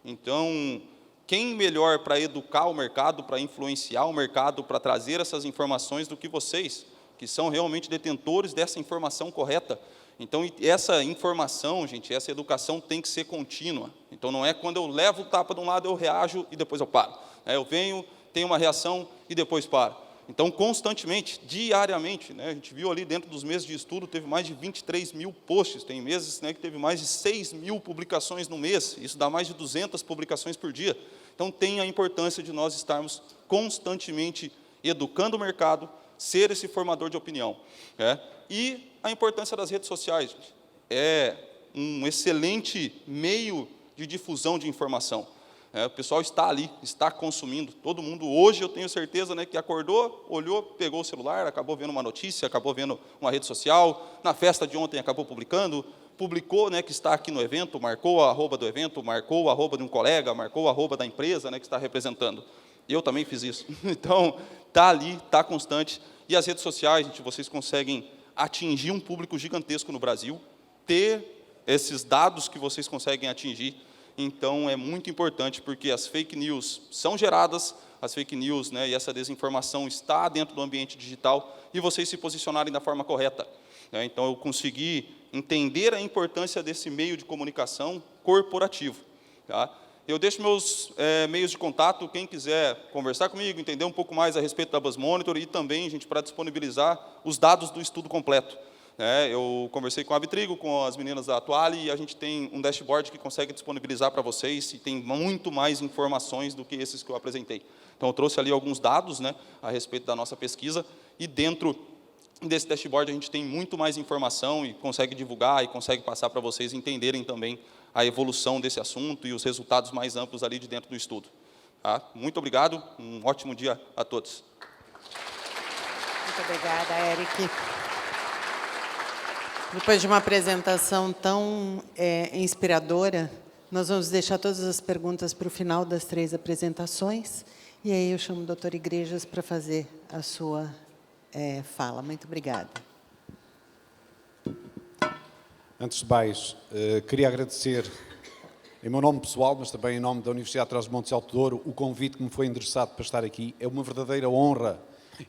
Speaker 4: Então, quem melhor para educar o mercado, para influenciar o mercado, para trazer essas informações do que vocês, que são realmente detentores dessa informação correta. Então, essa informação, gente, essa educação tem que ser contínua. Então, não é quando eu levo o tapa de um lado, eu reajo e depois eu paro. Eu venho, tenho uma reação e depois paro. Então, constantemente, diariamente, né, a gente viu ali dentro dos meses de estudo, teve mais de 23 mil posts, tem meses, né, que teve mais de 6 mil publicações no mês, isso dá mais de 200 publicações por dia. Então, tem a importância de nós estarmos constantemente educando o mercado, ser esse formador de opinião. E a importância das redes sociais, gente, é um excelente meio de difusão de informação. O pessoal está ali, está consumindo, todo mundo hoje, eu tenho certeza, né, que acordou, olhou, pegou o celular, acabou vendo uma notícia, acabou vendo uma rede social, na festa de ontem acabou publicou, né, que está aqui no evento, marcou a arroba do evento, marcou o arroba de um colega, marcou o arroba da empresa, né, que está representando. Eu também fiz isso. Então, está ali, está constante. E as redes sociais, gente, vocês conseguem atingir um público gigantesco no Brasil, ter esses dados que vocês conseguem atingir. Então, é muito importante, porque as fake news são geradas, as fake news, né, e essa desinformação está dentro do ambiente digital, e vocês se posicionarem da forma correta. Então, eu consegui entender a importância desse meio de comunicação corporativo. Tá? Eu deixo meus meios de contato, quem quiser conversar comigo, entender um pouco mais a respeito da Buzz Monitor, e também, gente, para disponibilizar os dados do estudo completo. Eu conversei com a Bitrigo, com as meninas da Atuale, e a gente tem um dashboard que consegue disponibilizar para vocês, e tem muito mais informações do que esses que eu apresentei. Então, eu trouxe ali alguns dados, né, a respeito da nossa pesquisa, e dentro desse dashboard a gente tem muito mais informação e consegue divulgar e consegue passar para vocês entenderem também a evolução desse assunto e os resultados mais amplos ali de dentro do estudo. Tá? Muito obrigado, um ótimo dia a todos.
Speaker 3: Muito obrigada, Eric. Depois de uma apresentação tão inspiradora, nós vamos deixar todas as perguntas para o final das 3 apresentações, e aí eu chamo o doutor Igrejas para fazer a sua fala. Muito obrigada.
Speaker 5: Antes de mais, queria agradecer, em meu nome pessoal, mas também em nome da Universidade de Trás-os-Montes de Alto Douro, o convite que me foi endereçado para estar aqui. É uma verdadeira honra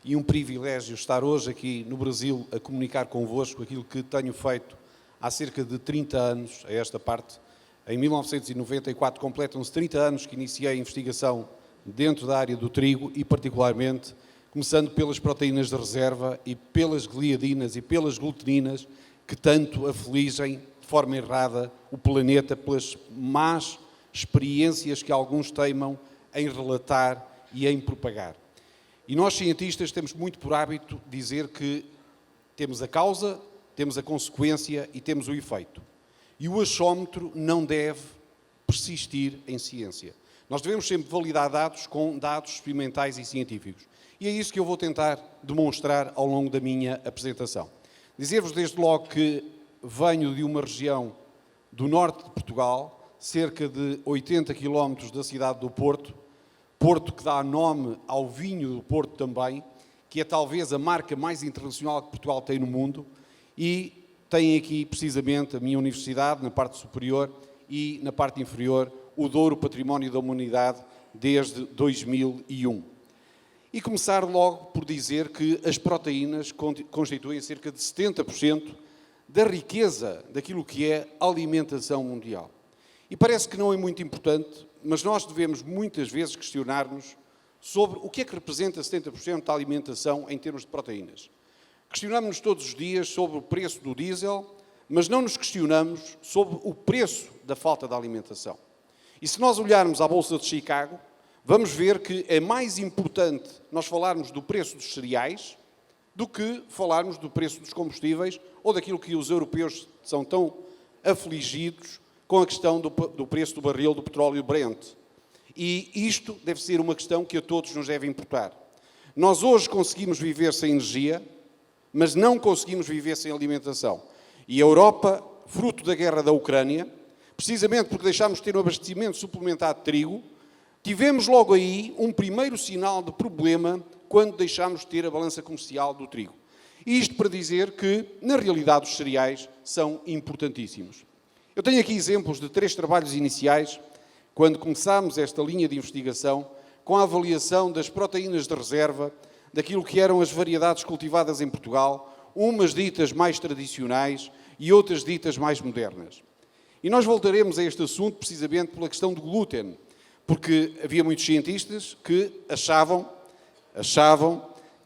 Speaker 5: e um privilégio estar hoje aqui no Brasil a comunicar convosco aquilo que tenho feito há cerca de 30 anos a esta parte. Em 1994 completam-se 30 anos que iniciei a investigação dentro da área do trigo e, particularmente, começando pelas proteínas de reserva e pelas gliadinas e pelas gluteninas, que tanto afligem de forma errada o planeta pelas más experiências que alguns teimam em relatar e em propagar. E nós, cientistas, temos muito por hábito dizer que temos a causa, temos a consequência e temos o efeito. E o achómetro não deve persistir em ciência. Nós devemos sempre validar dados com dados experimentais e científicos. E é isso que eu vou tentar demonstrar ao longo da minha apresentação. Dizer-vos desde logo que venho de uma região do norte de Portugal, cerca de 80 quilómetros da cidade do Porto, Porto que dá nome ao vinho do Porto também, que é talvez a marca mais internacional que Portugal tem no mundo, e tem aqui precisamente a minha universidade, na parte superior, e na parte inferior, o Douro Património da Humanidade, desde 2001. E começar logo por dizer que as proteínas constituem cerca de 70% da riqueza daquilo que é a alimentação mundial. E parece que não é muito importante, mas nós devemos muitas vezes questionar-nos sobre o que é que representa 70% da alimentação em termos de proteínas. Questionamos-nos todos os dias sobre o preço do diesel, mas não nos questionamos sobre o preço da falta de alimentação. E se nós olharmos à Bolsa de Chicago, vamos ver que é mais importante nós falarmos do preço dos cereais do que falarmos do preço dos combustíveis ou daquilo que os europeus são tão afligidos com a questão do preço do barril do petróleo Brent. E isto deve ser uma questão que a todos nos deve importar. Nós hoje conseguimos viver sem energia, mas não conseguimos viver sem alimentação. E a Europa, fruto da guerra da Ucrânia, precisamente porque deixámos de ter um abastecimento suplementar de trigo, tivemos logo aí um primeiro sinal de problema quando deixámos de ter a balança comercial do trigo. E isto para dizer que, na realidade, os cereais são importantíssimos. Eu tenho aqui exemplos de 3 trabalhos iniciais quando começámos esta linha de investigação, com a avaliação das proteínas de reserva, daquilo que eram as variedades cultivadas em Portugal, umas ditas mais tradicionais e outras ditas mais modernas. E nós voltaremos a este assunto precisamente pela questão do glúten, porque havia muitos cientistas que achavam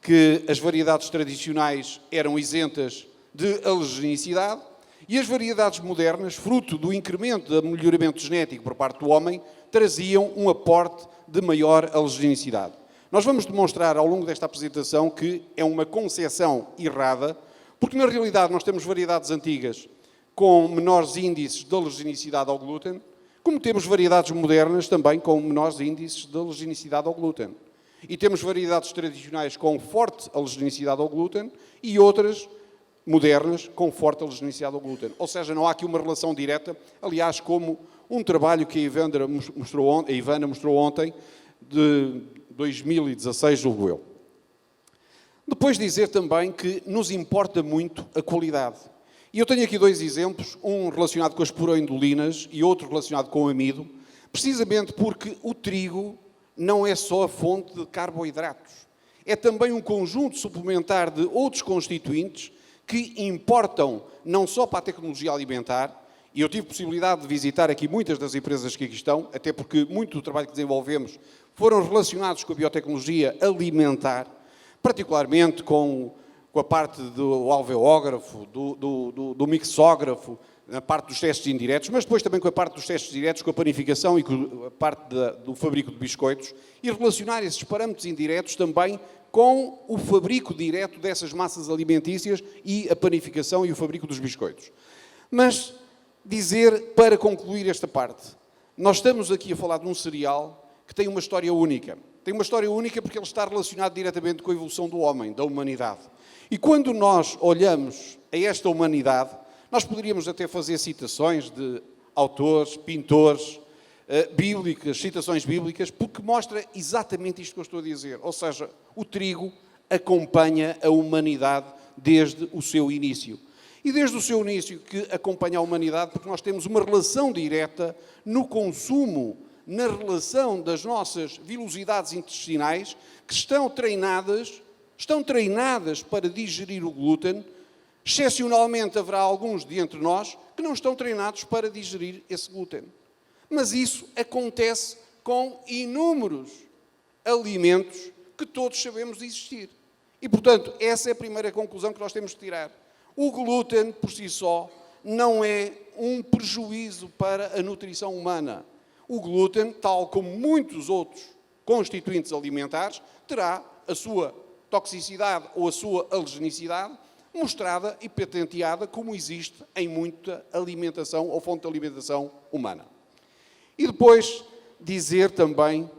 Speaker 5: que as variedades tradicionais eram isentas de alergenicidade e as variedades modernas, fruto do incremento do melhoramento genético por parte do homem, traziam um aporte de maior alergenicidade. Nós vamos demonstrar ao longo desta apresentação que é uma concepção errada, porque na realidade nós temos variedades antigas com menores índices de alergenicidade ao glúten, como temos variedades modernas também com menores índices de alergenicidade ao glúten. E temos variedades tradicionais com forte alergenicidade ao glúten e outras modernas com forte alergenicidade ao glúten. Ou seja, não há aqui uma relação direta, aliás, como um trabalho que a Ivana mostrou ontem, de 2016, julgo eu. Depois dizer também que nos importa muito a qualidade. E eu tenho aqui dois exemplos, um relacionado com as puroindolinas e outro relacionado com o amido, precisamente porque o trigo não é só a fonte de carboidratos, é também um conjunto suplementar de outros constituintes que importam não só para a tecnologia alimentar, e eu tive possibilidade de visitar aqui muitas das empresas que aqui estão, até porque muito do trabalho que desenvolvemos foram relacionados com a biotecnologia alimentar, particularmente com a parte do alveógrafo, do mixógrafo, na parte dos testes indiretos, mas depois também com a parte dos testes diretos, com a panificação e com a parte do fabrico de biscoitos, e relacionar esses parâmetros indiretos também com o fabrico direto dessas massas alimentícias e a panificação e o fabrico dos biscoitos. Mas dizer, para concluir esta parte, nós estamos aqui a falar de um cereal que tem uma história única. Tem uma história única porque ele está relacionado diretamente com a evolução do homem, da humanidade. E quando nós olhamos a esta humanidade, nós poderíamos até fazer citações de autores, pintores, bíblicas, citações bíblicas, porque mostra exatamente isto que eu estou a dizer. Ou seja, o trigo acompanha a humanidade desde o seu início. E desde o seu início que acompanha a humanidade, porque nós temos uma relação direta no consumo, na relação das nossas vilosidades intestinais, que estão treinadas para digerir o glúten. Excepcionalmente haverá alguns de entre nós que não estão treinados para digerir esse glúten. Mas isso acontece com inúmeros alimentos que todos sabemos existir. E, portanto, essa é a primeira conclusão que nós temos de tirar. O glúten, por si só, não é um prejuízo para a nutrição humana. O glúten, tal como muitos outros constituintes alimentares, terá a sua toxicidade ou a sua alergenicidade mostrada e patenteada como existe em muita alimentação ou fonte de alimentação humana. E depois dizer também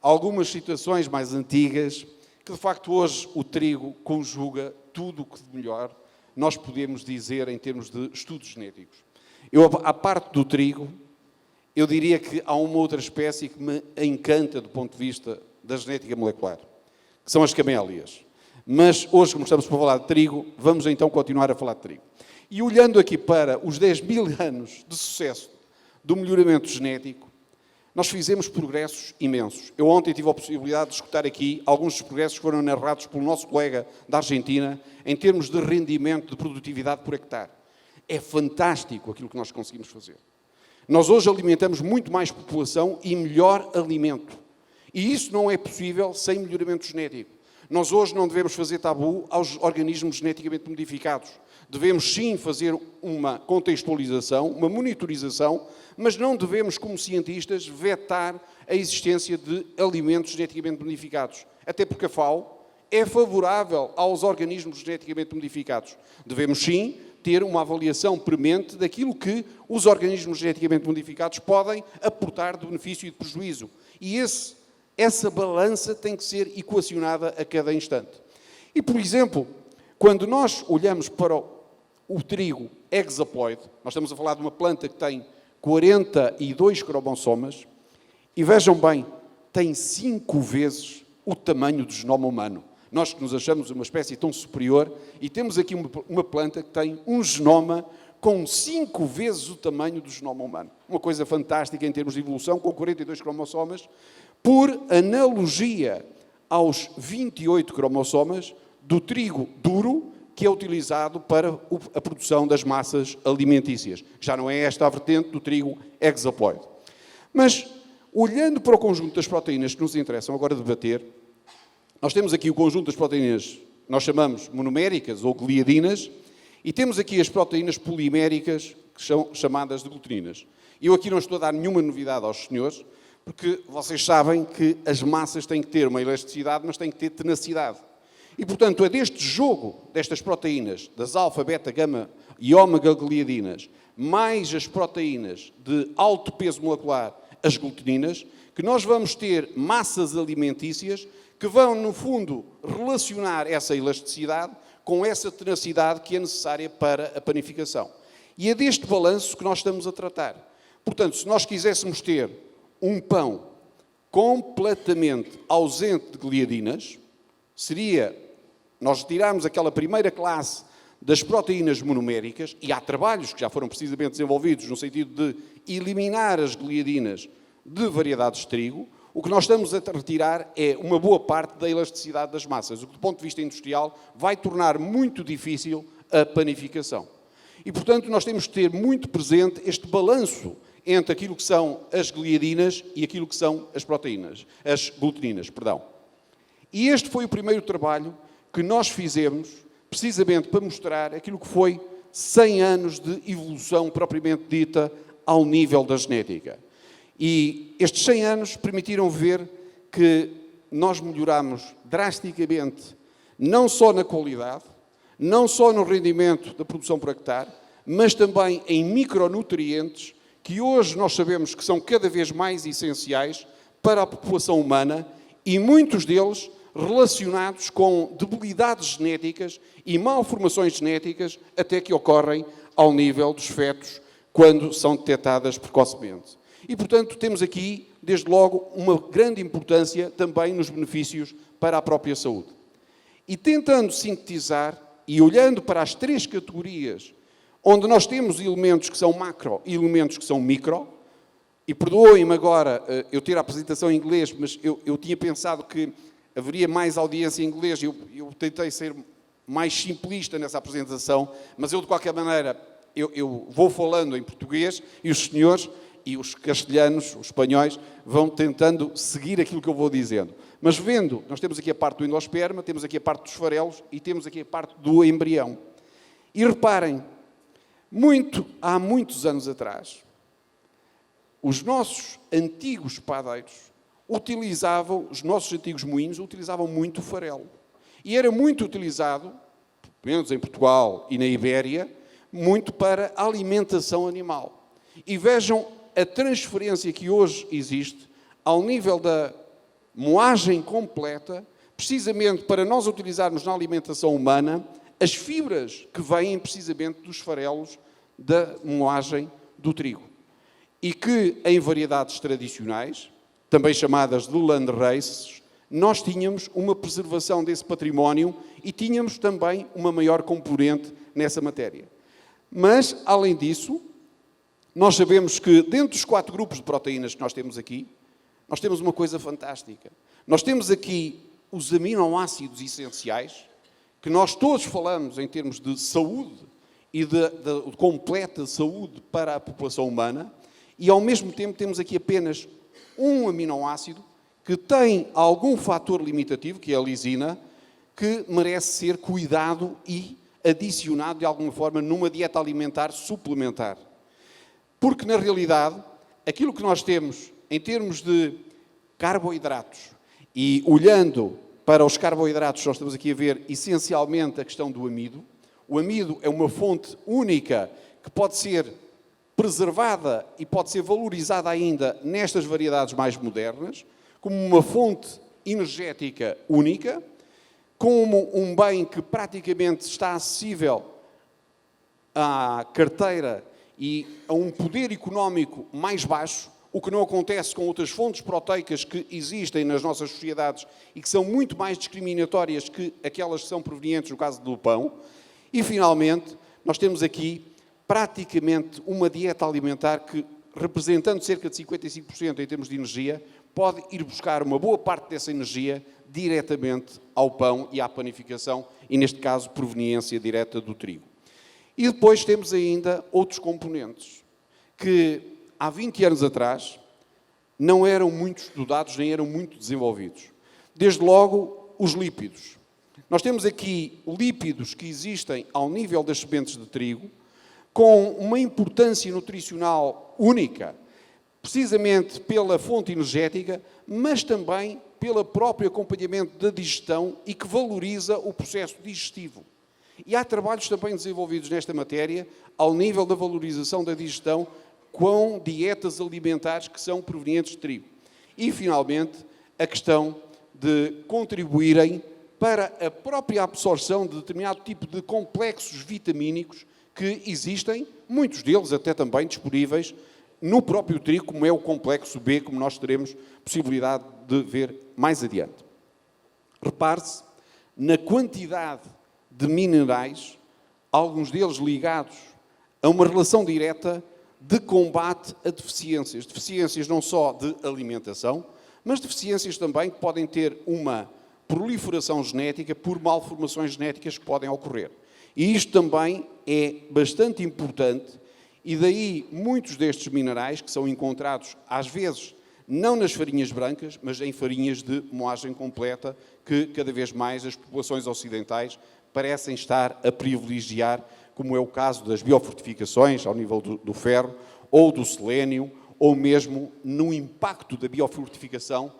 Speaker 5: algumas situações mais antigas que, de facto, hoje o trigo conjuga tudo o que de melhor nós podemos dizer em termos de estudos genéticos. À parte do trigo, eu diria que há uma outra espécie que me encanta do ponto de vista da genética molecular, que são as camélias. Mas hoje, como estamos para falar de trigo, vamos então continuar a falar de trigo. E olhando aqui para os 10.000 anos de sucesso do melhoramento genético, nós fizemos progressos imensos. Eu ontem tive a possibilidade de escutar aqui alguns dos progressos que foram narrados pelo nosso colega da Argentina em termos de rendimento, de produtividade por hectare. É fantástico aquilo que nós conseguimos fazer. Nós hoje alimentamos muito mais população e melhor alimento. E isso não é possível sem melhoramento genético. Nós hoje não devemos fazer tabu aos organismos geneticamente modificados. Devemos sim fazer uma contextualização, uma monitorização, mas não devemos, como cientistas, vetar a existência de alimentos geneticamente modificados. Até porque a FAO é favorável aos organismos geneticamente modificados. Devemos sim ter uma avaliação premente daquilo que os organismos geneticamente modificados podem aportar de benefício e de prejuízo. E essa balança tem que ser equacionada a cada instante. E, por exemplo, quando nós olhamos para o trigo hexaploide, nós estamos a falar de uma planta que tem 42 cromossomas, e vejam bem, tem 5 vezes o tamanho do genoma humano. Nós que nos achamos uma espécie tão superior, e temos aqui uma planta que tem um genoma com 5 vezes o tamanho do genoma humano. Uma coisa fantástica em termos de evolução, com 42 cromossomas, por analogia aos 28 cromossomas do trigo duro, que é utilizado para a produção das massas alimentícias. Já não é esta a vertente do trigo hexaploide. Mas, olhando para o conjunto das proteínas que nos interessam agora debater, nós temos aqui o conjunto das proteínas, nós chamamos monoméricas ou gliadinas, e temos aqui as proteínas poliméricas, que são chamadas de gluterinas. Eu aqui não estou a dar nenhuma novidade aos senhores, porque vocês sabem que as massas têm que ter uma elasticidade, mas têm que ter tenacidade. E, portanto, é deste jogo, destas proteínas, das alfa, beta, gama e ômega gliadinas, mais as proteínas de alto peso molecular, as gluterinas, que nós vamos ter massas alimentícias que vão, no fundo, relacionar essa elasticidade com essa tenacidade que é necessária para a panificação. E é deste balanço que nós estamos a tratar. Portanto, se nós quiséssemos ter um pão completamente ausente de gliadinas, seria, nós retirarmos aquela primeira classe das proteínas monoméricas, e há trabalhos que já foram precisamente desenvolvidos no sentido de eliminar as gliadinas de variedades de trigo, o que nós estamos a retirar é uma boa parte da elasticidade das massas, o que, do ponto de vista industrial, vai tornar muito difícil a panificação. E, portanto, nós temos que ter muito presente este balanço entre aquilo que são as gliadinas e aquilo que são as proteínas, as gluterinas, perdão. E este foi o primeiro trabalho que nós fizemos, precisamente para mostrar aquilo que foi 100 anos de evolução propriamente dita ao nível da genética. E estes 100 anos permitiram ver que nós melhoramos drasticamente, não só na qualidade, não só no rendimento da produção por hectare, mas também em micronutrientes, que hoje nós sabemos que são cada vez mais essenciais para a população humana, e muitos deles relacionados com debilidades genéticas e malformações genéticas até que ocorrem ao nível dos fetos quando são detectadas precocemente. E, portanto, temos aqui, desde logo, uma grande importância também nos benefícios para a própria saúde. E tentando sintetizar e olhando para as 3 categorias, onde nós temos elementos que são macro e elementos que são micro, e perdoem-me agora eu ter a apresentação em inglês, mas eu tinha pensado que haveria mais audiência em inglês, eu tentei ser mais simplista nessa apresentação, mas eu, de qualquer maneira, eu vou falando em português e os senhores e os castelhanos, os espanhóis, vão tentando seguir aquilo que eu vou dizendo. Mas vendo, nós temos aqui a parte do endosperma, temos aqui a parte dos farelos e temos aqui a parte do embrião. E reparem, há muitos anos atrás, os nossos antigos padeiros os nossos antigos moinhos utilizavam muito o farelo. E era muito utilizado, pelo menos em Portugal e na Ibéria, muito para a alimentação animal. E vejam a transferência que hoje existe ao nível da moagem completa, precisamente para nós utilizarmos na alimentação humana as fibras que vêm precisamente dos farelos da moagem do trigo. E que em variedades tradicionais, também chamadas de landraces, nós tínhamos uma preservação desse património e tínhamos também uma maior componente nessa matéria. Mas, além disso, nós sabemos que dentro dos 4 grupos de proteínas que nós temos aqui, nós temos uma coisa fantástica. Nós temos aqui os aminoácidos essenciais, que nós todos falamos em termos de saúde e de completa saúde para a população humana, e ao mesmo tempo temos aqui apenas um aminoácido que tem algum fator limitativo, que é a lisina, que merece ser cuidado e adicionado de alguma forma numa dieta alimentar suplementar. Porque, na realidade, aquilo que nós temos em termos de carboidratos, e olhando para os carboidratos, nós estamos aqui a ver essencialmente a questão do amido. O amido é uma fonte única que pode ser preservada e pode ser valorizada ainda nestas variedades mais modernas, como uma fonte energética única, como um bem que praticamente está acessível à carteira e a um poder económico mais baixo, o que não acontece com outras fontes proteicas que existem nas nossas sociedades e que são muito mais discriminatórias que aquelas que são provenientes no caso do pão. E, finalmente, nós temos aqui praticamente uma dieta alimentar que, representando cerca de 55% em termos de energia, pode ir buscar uma boa parte dessa energia diretamente ao pão e à panificação, e neste caso, proveniência direta do trigo. E depois temos ainda outros componentes que há 20 anos atrás não eram muito estudados nem eram muito desenvolvidos. Desde logo, os lípidos. Nós temos aqui lípidos que existem ao nível das sementes de trigo, com uma importância nutricional única, precisamente pela fonte energética, mas também pelo próprio acompanhamento da digestão e que valoriza o processo digestivo. E há trabalhos também desenvolvidos nesta matéria, ao nível da valorização da digestão, com dietas alimentares que são provenientes de trigo. E, finalmente, a questão de contribuírem para a própria absorção de determinado tipo de complexos vitamínicos que existem, muitos deles até também disponíveis no próprio trigo, como é o complexo B, como nós teremos possibilidade de ver mais adiante. Repare-se na quantidade de minerais, alguns deles ligados a uma relação direta de combate a deficiências. Deficiências não só de alimentação, mas deficiências também que podem ter uma proliferação genética por malformações genéticas que podem ocorrer. E isto também é bastante importante, e daí muitos destes minerais que são encontrados, às vezes, não nas farinhas brancas, mas em farinhas de moagem completa, que cada vez mais as populações ocidentais parecem estar a privilegiar, como é o caso das biofortificações, ao nível do ferro, ou do selênio, ou mesmo no impacto da biofortificação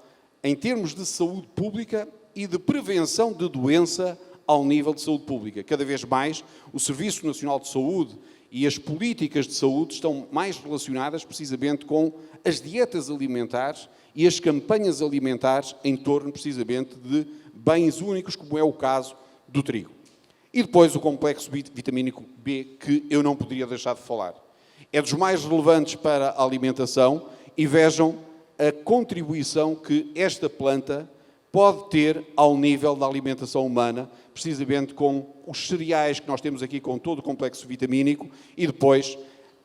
Speaker 5: em termos de saúde pública e de prevenção de doença ao nível de saúde pública. Cada vez mais o Serviço Nacional de Saúde e as políticas de saúde estão mais relacionadas precisamente com as dietas alimentares e as campanhas alimentares em torno precisamente de bens únicos, como é o caso do trigo. E depois o complexo vitamínico B, que eu não poderia deixar de falar. É dos mais relevantes para a alimentação e vejam a contribuição que esta planta pode ter ao nível da alimentação humana, precisamente com os cereais que nós temos aqui, com todo o complexo vitamínico, e depois,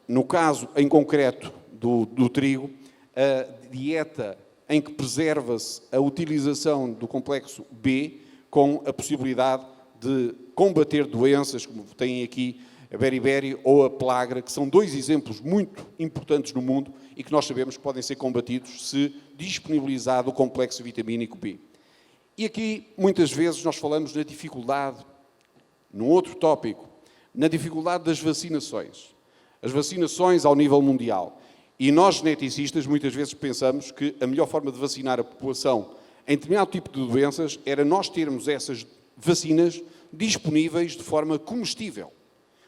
Speaker 5: no caso em concreto do trigo, a dieta em que preserva-se a utilização do complexo B, com a possibilidade de combater doenças, como têm aqui a beriberi ou a pelagra, que são dois exemplos muito importantes no mundo e que nós sabemos que podem ser combatidos se disponibilizado o complexo vitamínico B. E aqui, muitas vezes, nós falamos na dificuldade, num outro tópico, na dificuldade das vacinações. As vacinações ao nível mundial. E nós, geneticistas, muitas vezes pensamos que a melhor forma de vacinar a população em determinado tipo de doenças era nós termos essas vacinas disponíveis de forma comestível.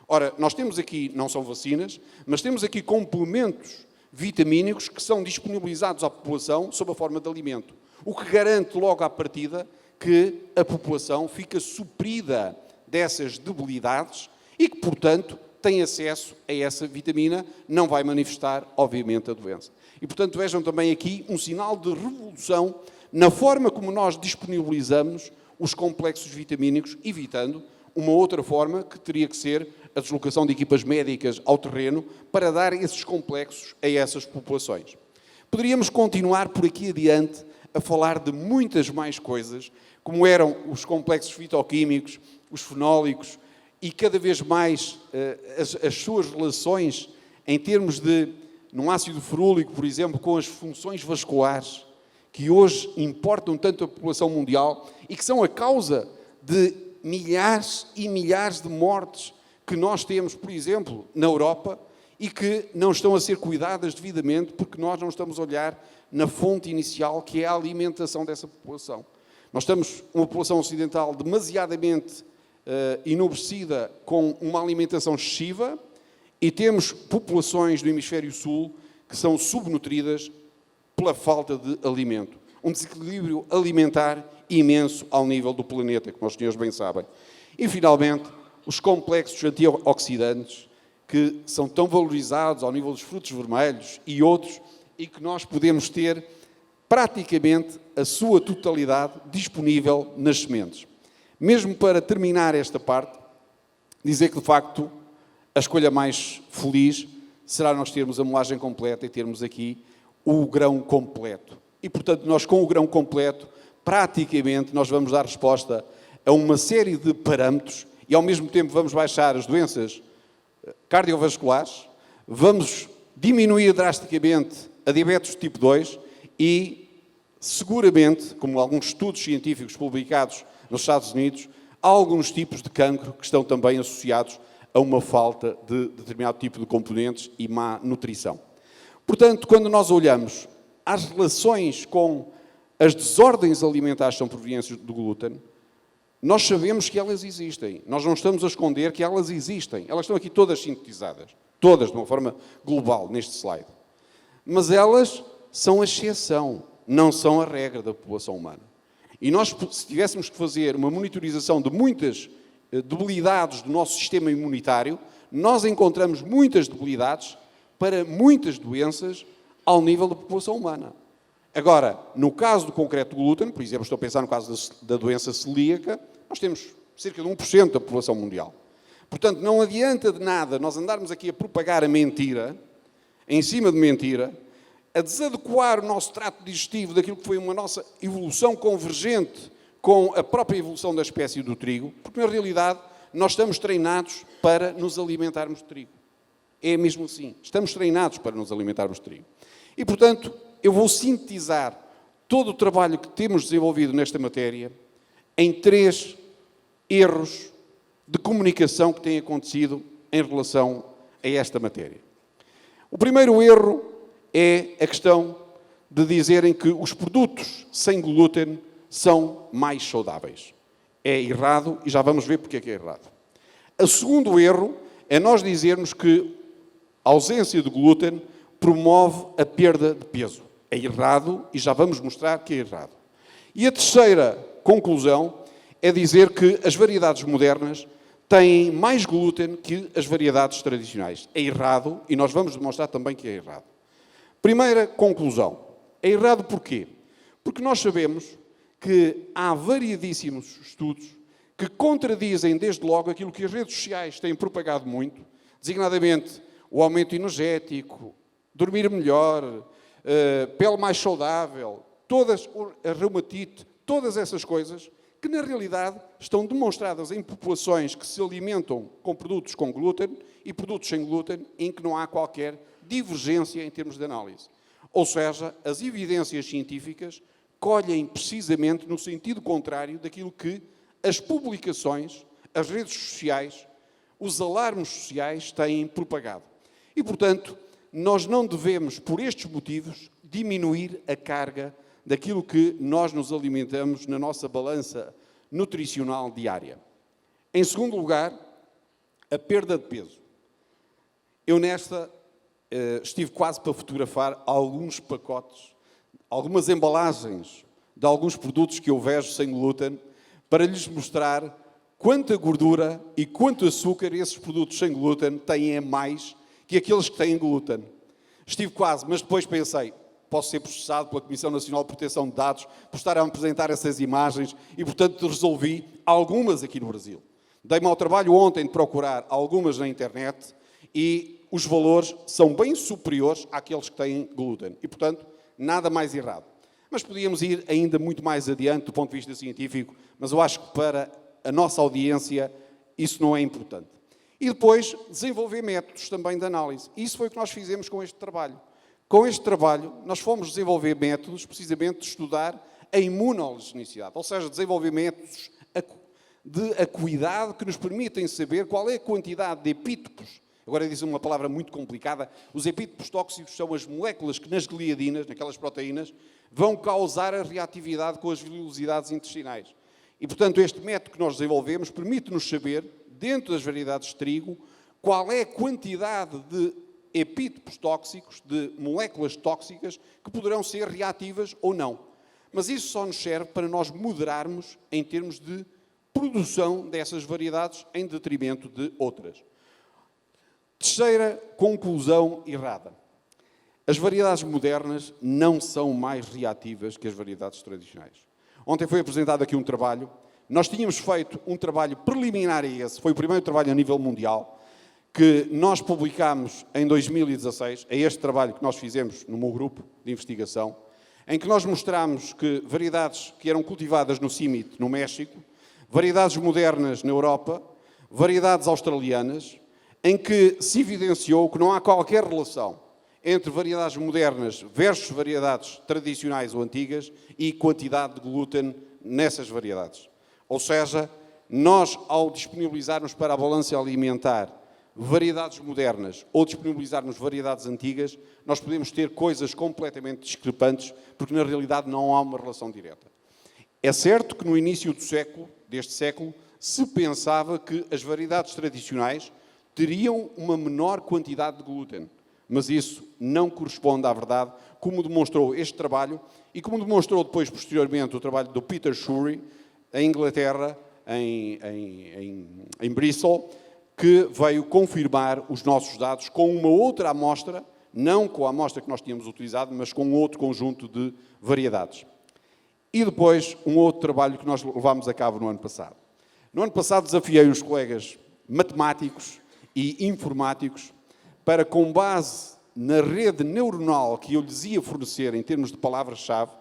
Speaker 5: Ora, nós temos aqui, não são vacinas, mas temos aqui complementos vitamínicos que são disponibilizados à população sob a forma de alimento. O que garante logo à partida que a população fica suprida dessas debilidades e que, portanto, tem acesso a essa vitamina, não vai manifestar, obviamente, a doença. E, portanto, vejam também aqui um sinal de revolução na forma como nós disponibilizamos os complexos vitamínicos, evitando uma outra forma que teria que ser a deslocação de equipas médicas ao terreno para dar esses complexos a essas populações. Poderíamos continuar por aqui adiante a falar de muitas mais coisas, como eram os complexos fitoquímicos, os fenólicos e cada vez mais as suas relações em termos de, num ácido ferúlico, por exemplo, com as funções vasculares, que hoje importam tanto a população mundial e que são a causa de milhares e milhares de mortes que nós temos, por exemplo, na Europa e que não estão a ser cuidadas devidamente porque nós não estamos a olhar na fonte inicial, que é a alimentação dessa população. Nós estamos uma população ocidental demasiadamente enobrecida com uma alimentação excessiva e temos populações do hemisfério sul que são subnutridas pela falta de alimento. Um desequilíbrio alimentar imenso ao nível do planeta, como os senhores bem sabem. E, finalmente, os complexos antioxidantes, que são tão valorizados ao nível dos frutos vermelhos e outros, e que nós podemos ter praticamente a sua totalidade disponível nas sementes. Mesmo para terminar esta parte, dizer que, de facto, a escolha mais feliz será nós termos a moagem completa e termos aqui o grão completo. E, portanto, nós com o grão completo, praticamente, nós vamos dar resposta a uma série de parâmetros e, ao mesmo tempo, vamos baixar as doenças cardiovasculares, vamos diminuir drasticamente a diabetes tipo 2 e, seguramente, como alguns estudos científicos publicados nos Estados Unidos, há alguns tipos de cancro que estão também associados a uma falta de determinado tipo de componentes e má nutrição. Portanto, quando nós olhamos às relações com as desordens alimentares que são provenientes do glúten, nós sabemos que elas existem. Nós não estamos a esconder que elas existem. Elas estão aqui todas sintetizadas, todas de uma forma global neste slide. Mas elas são a exceção, não são a regra da população humana. E nós, se tivéssemos que fazer uma monitorização de muitas debilidades do nosso sistema imunitário, nós encontramos muitas debilidades para muitas doenças ao nível da população humana. Agora, no caso do concreto do glúten, por exemplo, estou a pensar no caso da doença celíaca, nós temos cerca de 1% da população mundial. Portanto, não adianta de nada nós andarmos aqui a propagar a mentira, em cima de mentira, a desadequar o nosso trato digestivo daquilo que foi uma nossa evolução convergente com a própria evolução da espécie do trigo, porque, na realidade, nós estamos treinados para nos alimentarmos de trigo. É mesmo assim. Estamos treinados para nos alimentarmos de trigo. E, portanto, eu vou sintetizar todo o trabalho que temos desenvolvido nesta matéria em 3 erros de comunicação que têm acontecido em relação a esta matéria. O primeiro erro é a questão de dizerem que os produtos sem glúten são mais saudáveis. É errado e já vamos ver porque é que é errado. O segundo erro é nós dizermos que a ausência de glúten promove a perda de peso. É errado e já vamos mostrar que é errado. E a terceira conclusão é dizer que as variedades modernas têm mais glúten que as variedades tradicionais. É errado e nós vamos demonstrar também que é errado. Primeira conclusão. É errado porquê? Porque nós sabemos que há variedíssimos estudos que contradizem desde logo aquilo que as redes sociais têm propagado muito, designadamente o aumento energético, dormir melhor, pele mais saudável, a reumatite, todas essas coisas que na realidade estão demonstradas em populações que se alimentam com produtos com glúten e produtos sem glúten em que não há qualquer divergência em termos de análise. Ou seja, as evidências científicas colhem precisamente no sentido contrário daquilo que as publicações, as redes sociais, os alarmes sociais têm propagado. E, portanto, nós não devemos, por estes motivos, diminuir a carga daquilo que nós nos alimentamos na nossa balança nutricional diária. Em segundo lugar, a perda de peso. Eu estive quase para fotografar alguns pacotes, algumas embalagens de alguns produtos que eu vejo sem glúten, para lhes mostrar quanta gordura e quanto açúcar esses produtos sem glúten têm a mais que aqueles que têm glúten. Estive quase, mas depois pensei, posso ser processado pela Comissão Nacional de Proteção de Dados por estar a apresentar essas imagens e, portanto, resolvi algumas aqui no Brasil. Dei-me ao trabalho ontem de procurar algumas na internet e os valores são bem superiores àqueles que têm glúten. E, portanto, nada mais errado. Mas podíamos ir ainda muito mais adiante do ponto de vista científico, mas eu acho que para a nossa audiência isso não é importante. E depois, desenvolver métodos também de análise. Isso foi o que nós fizemos com este trabalho. Com este trabalho, nós fomos desenvolver métodos, precisamente, de estudar a imunogenicidade, ou seja, desenvolver métodos de acuidade que nos permitem saber qual é a quantidade de epítopos. Agora diz uma palavra muito complicada. Os epítopos tóxicos são as moléculas que nas gliadinas, naquelas proteínas, vão causar a reatividade com as vilosidades intestinais. E, portanto, este método que nós desenvolvemos permite-nos saber, dentro das variedades de trigo, qual é a quantidade de epítopos tóxicos, de moléculas tóxicas, que poderão ser reativas ou não. Mas isso só nos serve para nós moderarmos em termos de produção dessas variedades em detrimento de outras. Terceira conclusão errada. As variedades modernas não são mais reativas que as variedades tradicionais. Ontem foi apresentado aqui um trabalho. Nós tínhamos feito um trabalho preliminar a esse, foi o primeiro trabalho a nível mundial, que nós publicámos em 2016, é este trabalho que nós fizemos no meu grupo de investigação, em que nós mostramos que variedades que eram cultivadas no CIMIT, no México, variedades modernas na Europa, variedades australianas, em que se evidenciou que não há qualquer relação entre variedades modernas versus variedades tradicionais ou antigas e quantidade de glúten nessas variedades. Ou seja, nós, ao disponibilizarmos para a balança alimentar variedades modernas ou disponibilizarmos variedades antigas, nós podemos ter coisas completamente discrepantes, porque na realidade não há uma relação direta. É certo que no início deste século, se pensava que as variedades tradicionais teriam uma menor quantidade de glúten, mas isso não corresponde à verdade, como demonstrou este trabalho e como demonstrou depois, posteriormente, o trabalho do Peter Shurey, em Inglaterra, em Bristol, que veio confirmar os nossos dados com uma outra amostra, não com a amostra que nós tínhamos utilizado, mas com outro conjunto de variedades. E depois, um outro trabalho que nós levámos a cabo no ano passado. No ano passado desafiei os colegas matemáticos e informáticos para, com base na rede neuronal que eu lhes ia fornecer em termos de palavras-chave,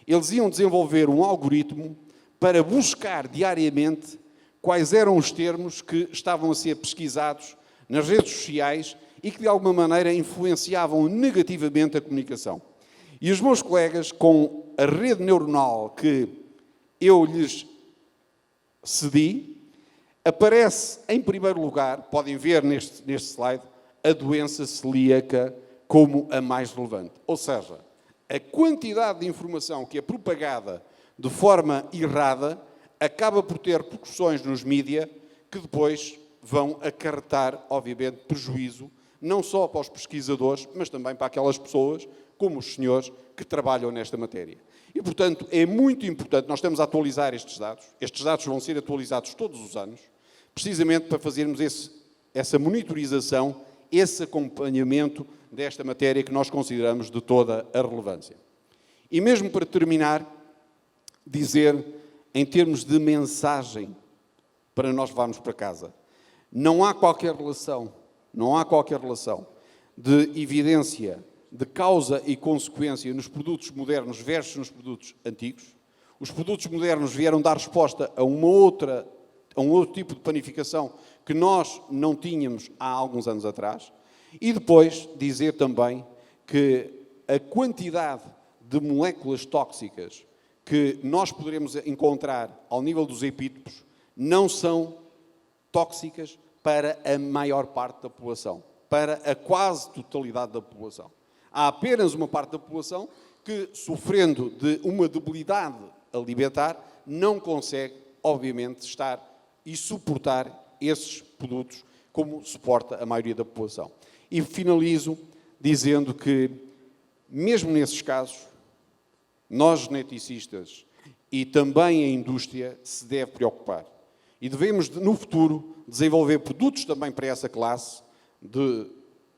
Speaker 5: eles iam desenvolver um algoritmo para buscar diariamente quais eram os termos que estavam a ser pesquisados nas redes sociais e que, de alguma maneira, influenciavam negativamente a comunicação. E os meus colegas, com a rede neuronal que eu lhes cedi, aparece, em primeiro lugar, podem ver neste slide, a doença celíaca como a mais relevante. Ou seja, a quantidade de informação que é propagada de forma errada acaba por ter repercussões nos mídias que depois vão acarretar, obviamente, prejuízo, não só para os pesquisadores, mas também para aquelas pessoas, como os senhores, que trabalham nesta matéria. E, portanto, é muito importante, nós estamos a atualizar estes dados vão ser atualizados todos os anos, precisamente para fazermos essa monitorização, esse acompanhamento desta matéria que nós consideramos de toda a relevância. E mesmo para terminar, dizer, em termos de mensagem, para nós levarmos para casa, não há qualquer relação de evidência de causa e consequência nos produtos modernos versus nos produtos antigos. Os produtos modernos vieram dar resposta a um outro tipo de panificação que nós não tínhamos há alguns anos atrás. E depois dizer também que a quantidade de moléculas tóxicas que nós poderemos encontrar ao nível dos epítopos não são tóxicas para a maior parte da população, para a quase totalidade da população. Há apenas uma parte da população que, sofrendo de uma debilidade alimentar, não consegue, obviamente, estar e suportar esses produtos como suporta a maioria da população. E finalizo dizendo que, mesmo nesses casos, nós, geneticistas, e também a indústria, se deve preocupar. E devemos, no futuro, desenvolver produtos também para essa classe de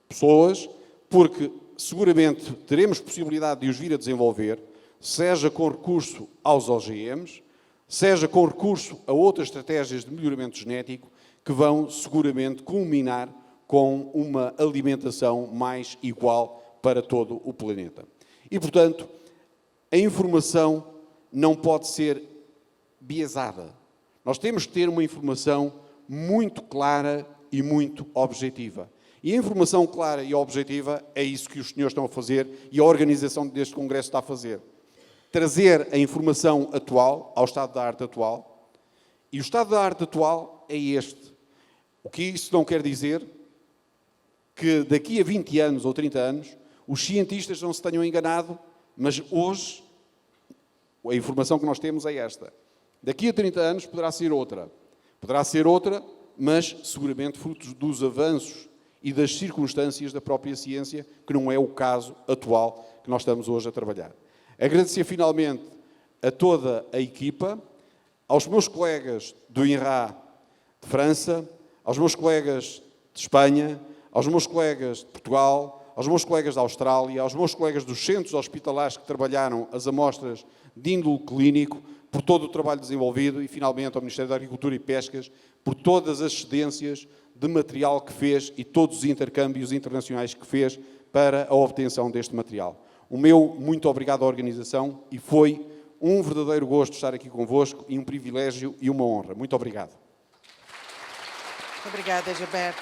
Speaker 5: pessoas, porque seguramente teremos possibilidade de os vir a desenvolver, seja com recurso aos OGMs, seja com recurso a outras estratégias de melhoramento genético, que vão seguramente culminar com uma alimentação mais igual para todo o planeta. E, portanto, a informação não pode ser biasada. Nós temos que ter uma informação muito clara e muito objetiva. E a informação clara e objetiva é isso que os senhores estão a fazer e a organização deste congresso está a fazer. Trazer a informação atual ao estado da arte atual. E o estado da arte atual é este. O que isso não quer dizer que daqui a 20 anos ou 30 anos os cientistas não se tenham enganado, mas hoje a informação que nós temos é esta. Daqui a 30 anos poderá ser outra. Poderá ser outra, mas seguramente frutos dos avanços e das circunstâncias da própria ciência, que não é o caso atual que nós estamos hoje a trabalhar. Agradecer finalmente a toda a equipa, aos meus colegas do INRA de França, aos meus colegas de Espanha, aos meus colegas de Portugal, aos meus colegas da Austrália, aos meus colegas dos centros hospitalares que trabalharam as amostras de índole clínico, por todo o trabalho desenvolvido e, finalmente, ao Ministério da Agricultura e Pescas, por todas as cedências de material que fez e todos os intercâmbios internacionais que fez para a obtenção deste material. O meu muito obrigado à organização e foi um verdadeiro gosto estar aqui convosco e um privilégio e uma honra. Muito obrigado.
Speaker 3: Obrigada, Gilberto.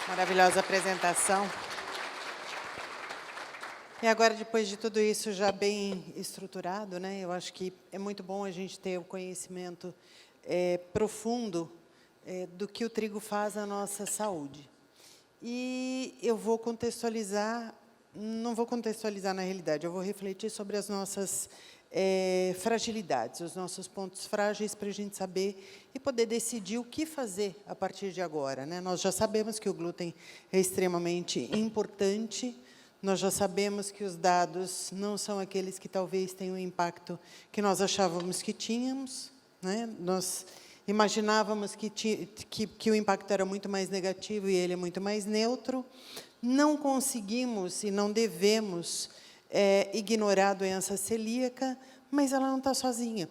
Speaker 3: Maravilhosa apresentação. E agora, depois de tudo isso já bem estruturado, né, eu acho que é muito bom a gente ter o conhecimento profundo do que o trigo faz na nossa saúde. E eu vou contextualizar, não vou contextualizar na realidade, eu vou refletir sobre as nossas fragilidades, os nossos pontos frágeis para a gente saber e poder decidir o que fazer a partir de agora, né? Nós já sabemos que o glúten é extremamente importante, nós já sabemos que os dados não são aqueles que talvez tenham o impacto que nós achávamos que tínhamos, né? Nós imaginávamos que o impacto era muito mais negativo e ele é muito mais neutro. Não conseguimos e não devemos ignorar a doença celíaca, mas ela não está sozinha,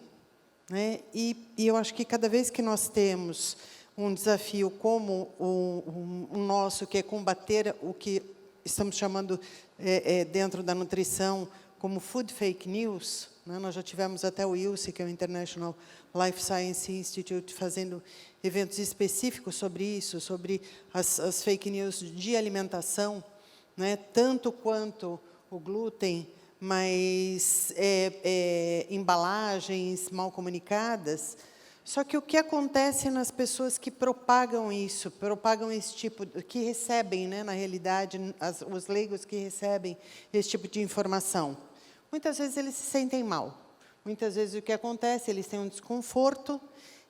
Speaker 3: né? E eu acho que cada vez que nós temos um desafio como o nosso, que é combater o que estamos chamando dentro da nutrição como food fake news, né? Nós já tivemos até o ILSI, que é o International Life Science Institute, fazendo eventos específicos sobre isso, sobre as fake news de alimentação, né? Tanto quanto o glúten, mas embalagens mal comunicadas. Só que o que acontece nas pessoas que propagam esse tipo, que recebem, né, na realidade, os leigos que recebem esse tipo de informação? Muitas vezes eles se sentem mal. Muitas vezes o que acontece, eles têm um desconforto,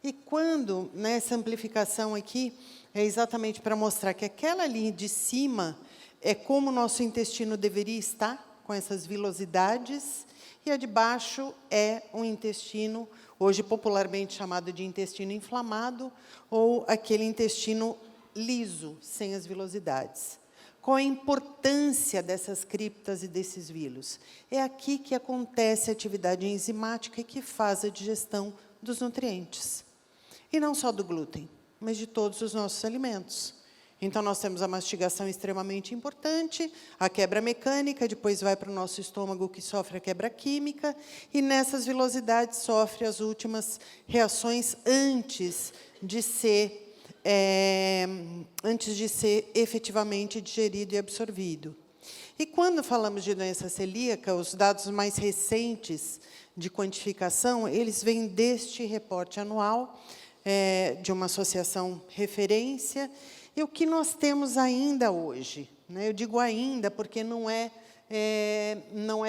Speaker 3: e quando, né, essa amplificação aqui é exatamente para mostrar que aquela ali de cima é como o nosso intestino deveria estar, com essas vilosidades, e a de baixo é um intestino, hoje popularmente chamado de intestino inflamado, ou aquele intestino liso, sem as vilosidades. Qual a importância dessas criptas e desses vilos? É aqui que acontece a atividade enzimática que faz a digestão dos nutrientes. E não só do glúten, mas de todos os nossos alimentos. Então, nós temos a mastigação extremamente importante, a quebra mecânica, depois vai para o nosso estômago, que sofre a quebra química, e nessas vilosidades sofre as últimas reações antes de ser efetivamente digerido e absorvido. E quando falamos de doença celíaca, os dados mais recentes de quantificação, eles vêm deste reporte anual de uma associação referência. E o que nós temos ainda hoje, né? Eu digo ainda porque não é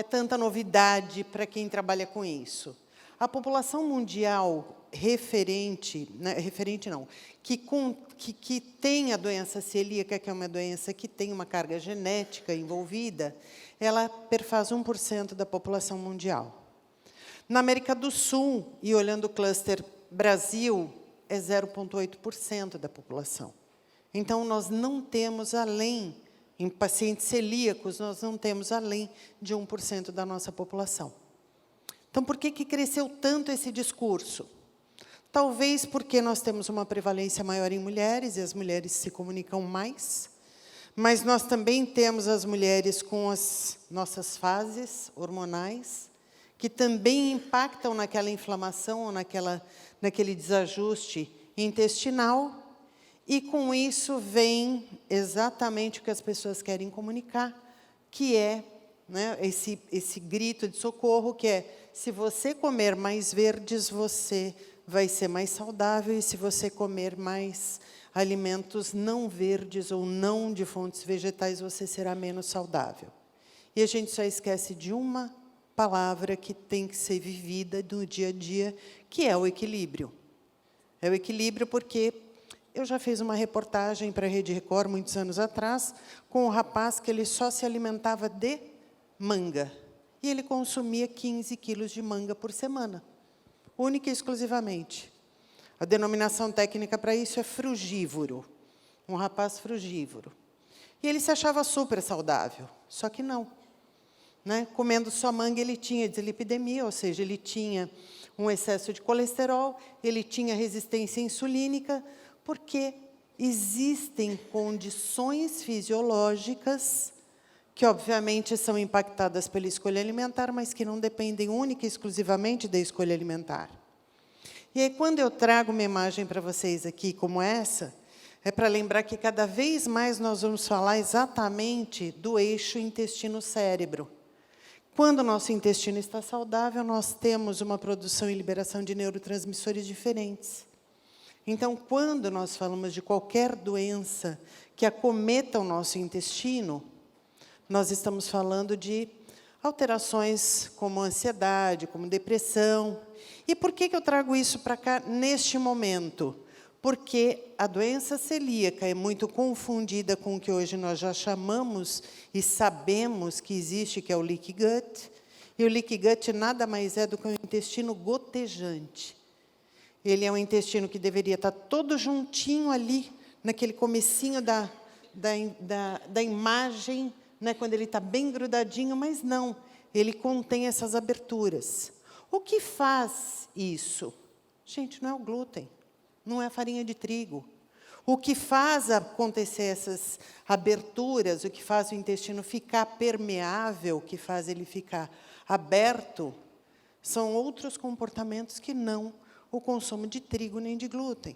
Speaker 3: tanta novidade para quem trabalha com isso. A população mundial que tem a doença celíaca, que é uma doença que tem uma carga genética envolvida, ela perfaz 1% da população mundial. Na América do Sul, e olhando o cluster Brasil, é 0,8% da população. Então, nós não temos além, em pacientes celíacos, nós não temos além de 1% da nossa população. Então, por que cresceu tanto esse discurso? Talvez porque nós temos uma prevalência maior em mulheres, e as mulheres se comunicam mais, mas nós também temos as mulheres com as nossas fases hormonais, que também impactam naquela inflamação, ou naquele desajuste intestinal, e com isso vem exatamente o que as pessoas querem comunicar, que é, né, esse grito de socorro, que é: se você comer mais verdes, você vai ser mais saudável, e se você comer mais alimentos não verdes ou não de fontes vegetais, você será menos saudável. E a gente só esquece de uma palavra que tem que ser vivida no dia a dia, que é o equilíbrio. É o equilíbrio porque eu já fiz uma reportagem para a Rede Record, muitos anos atrás, com um rapaz que ele só se alimentava de manga. E ele consumia 15 quilos de manga por semana, única e exclusivamente. A denominação técnica para isso é frugívoro, um rapaz frugívoro. E ele se achava super saudável, só que não. Né? Comendo só manga, ele tinha dislipidemia, ou seja, ele tinha um excesso de colesterol, ele tinha resistência insulínica. Porque existem condições fisiológicas que, obviamente, são impactadas pela escolha alimentar, mas que não dependem única e exclusivamente da escolha alimentar. E aí, quando eu trago uma imagem para vocês aqui como essa, é para lembrar que cada vez mais nós vamos falar exatamente do eixo intestino-cérebro. Quando o nosso intestino está saudável, nós temos uma produção e liberação de neurotransmissores diferentes. Então, quando nós falamos de qualquer doença que acometa o nosso intestino, nós estamos falando de alterações como ansiedade, como depressão. E por que eu trago isso para cá neste momento? Porque a doença celíaca é muito confundida com o que hoje nós já chamamos e sabemos que existe, que é o leaky gut. E o leaky gut nada mais é do que um intestino gotejante. Ele é um intestino que deveria estar todo juntinho ali, naquele comecinho da imagem, né, quando ele está bem grudadinho, mas não, ele contém essas aberturas. O que faz isso? Gente, não é o glúten, não é a farinha de trigo. O que faz acontecer essas aberturas, o que faz o intestino ficar permeável, o que faz ele ficar aberto, são outros comportamentos que não o consumo de trigo nem de glúten.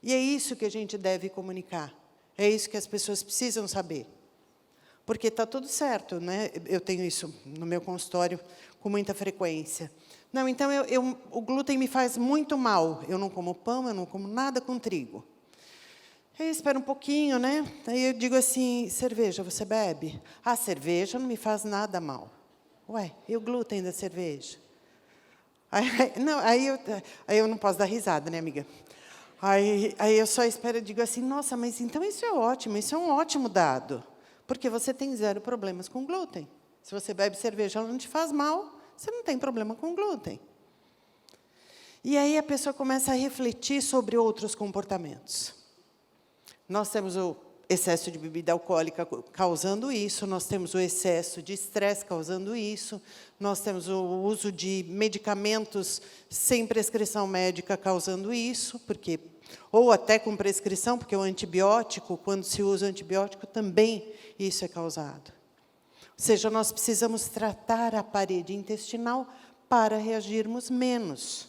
Speaker 3: E é isso que a gente deve comunicar. É isso que as pessoas precisam saber. Porque está tudo certo, né? Eu tenho isso no meu consultório com muita frequência. Não, então o glúten me faz muito mal. Eu não como pão, eu não como nada com trigo. Aí eu espero um pouquinho, né? Aí eu digo assim, cerveja, você bebe? Ah, cerveja não me faz nada mal. Ué, e o glúten da cerveja? Aí eu não posso dar risada, né, amiga? Aí eu só espero e digo assim, nossa, mas então isso é ótimo, isso é um ótimo dado. Porque você tem 0 problemas com glúten. Se você bebe cerveja, ela não te faz mal, você não tem problema com glúten. E aí a pessoa começa a refletir sobre outros comportamentos. Nós temos o excesso de bebida alcoólica causando isso, nós temos o excesso de estresse causando isso, nós temos o uso de medicamentos sem prescrição médica causando isso, porque, ou até com prescrição, porque o antibiótico, quando se usa o antibiótico, também isso é causado. Ou seja, nós precisamos tratar a parede intestinal para reagirmos menos.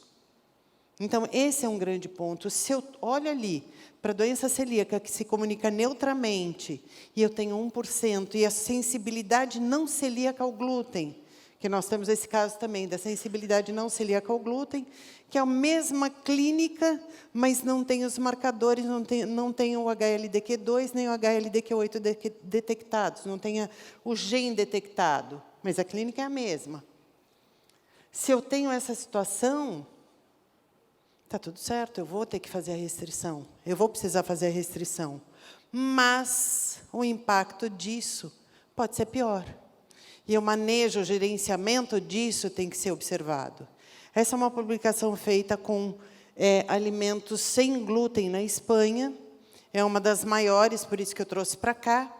Speaker 3: Então, esse é um grande ponto. Se eu olho ali para a doença celíaca, que se comunica neutramente, e eu tenho 1%, e a sensibilidade não celíaca ao glúten, que nós temos esse caso também, da sensibilidade não celíaca ao glúten, que é a mesma clínica, mas não tem os marcadores, não tem o HLDQ2, nem o HLDQ8 detectados, não tem o gene detectado, mas a clínica é a mesma. Se eu tenho essa situação, está tudo certo, eu vou ter que fazer a restrição, eu vou precisar fazer a restrição, mas o impacto disso pode ser pior. E o manejo, o gerenciamento disso tem que ser observado. Essa é uma publicação feita com alimentos sem glúten na Espanha, é uma das maiores, por isso que eu trouxe para cá.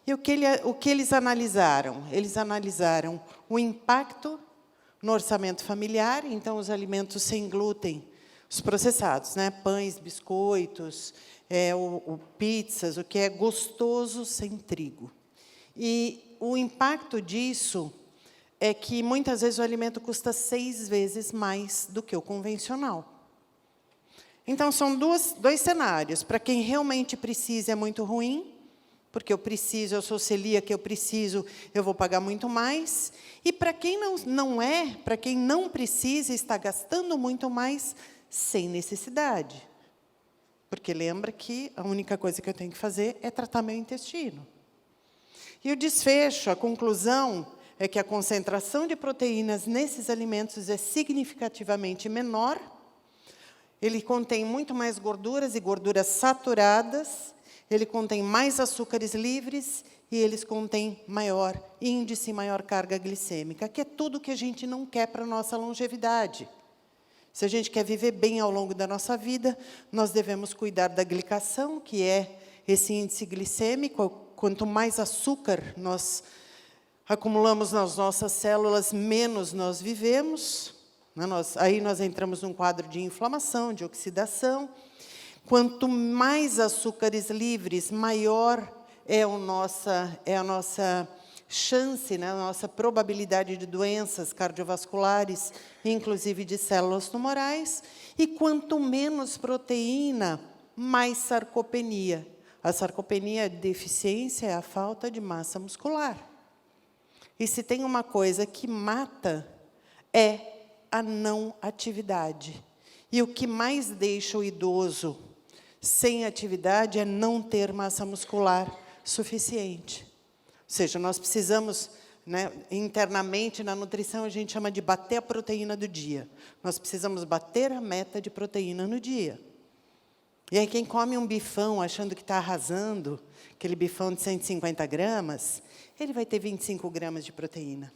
Speaker 3: E o que eles analisaram? Eles analisaram o impacto no orçamento familiar, então os alimentos sem glúten, os processados, né? Pães, biscoitos, pizzas, o que é gostoso sem trigo. E o impacto disso é que, muitas vezes, o alimento custa 6 vezes mais do que o convencional. Então, são dois cenários. Para quem realmente precisa, é muito ruim, porque eu sou celíaca, eu vou pagar muito mais. E para quem para quem não precisa, está gastando muito mais, sem necessidade. Porque lembra que a única coisa que eu tenho que fazer é tratar meu intestino. E o desfecho, a conclusão, é que a concentração de proteínas nesses alimentos é significativamente menor. Ele contém muito mais gorduras e gorduras saturadas, ele contém mais açúcares livres e eles contêm maior índice, maior carga glicêmica, que é tudo que a gente não quer para a nossa longevidade. Se a gente quer viver bem ao longo da nossa vida, nós devemos cuidar da glicação, que é esse índice glicêmico. Quanto mais açúcar nós acumulamos nas nossas células, menos nós vivemos. Aí nós entramos num quadro de inflamação, de oxidação. Quanto mais açúcares livres, maior é a nossa chance, né, a nossa probabilidade de doenças cardiovasculares, inclusive de células tumorais. E quanto menos proteína, mais sarcopenia. A sarcopenia, a deficiência, é a falta de massa muscular. E se tem uma coisa que mata, é a não atividade. E o que mais deixa o idoso sem atividade é não ter massa muscular suficiente. Ou seja, nós precisamos, né, internamente, na nutrição, a gente chama de bater a proteína do dia. Nós precisamos bater a meta de proteína no dia. E aí, quem come um bifão achando que está arrasando, aquele bifão de 150 gramas, ele vai ter 25 gramas de proteína.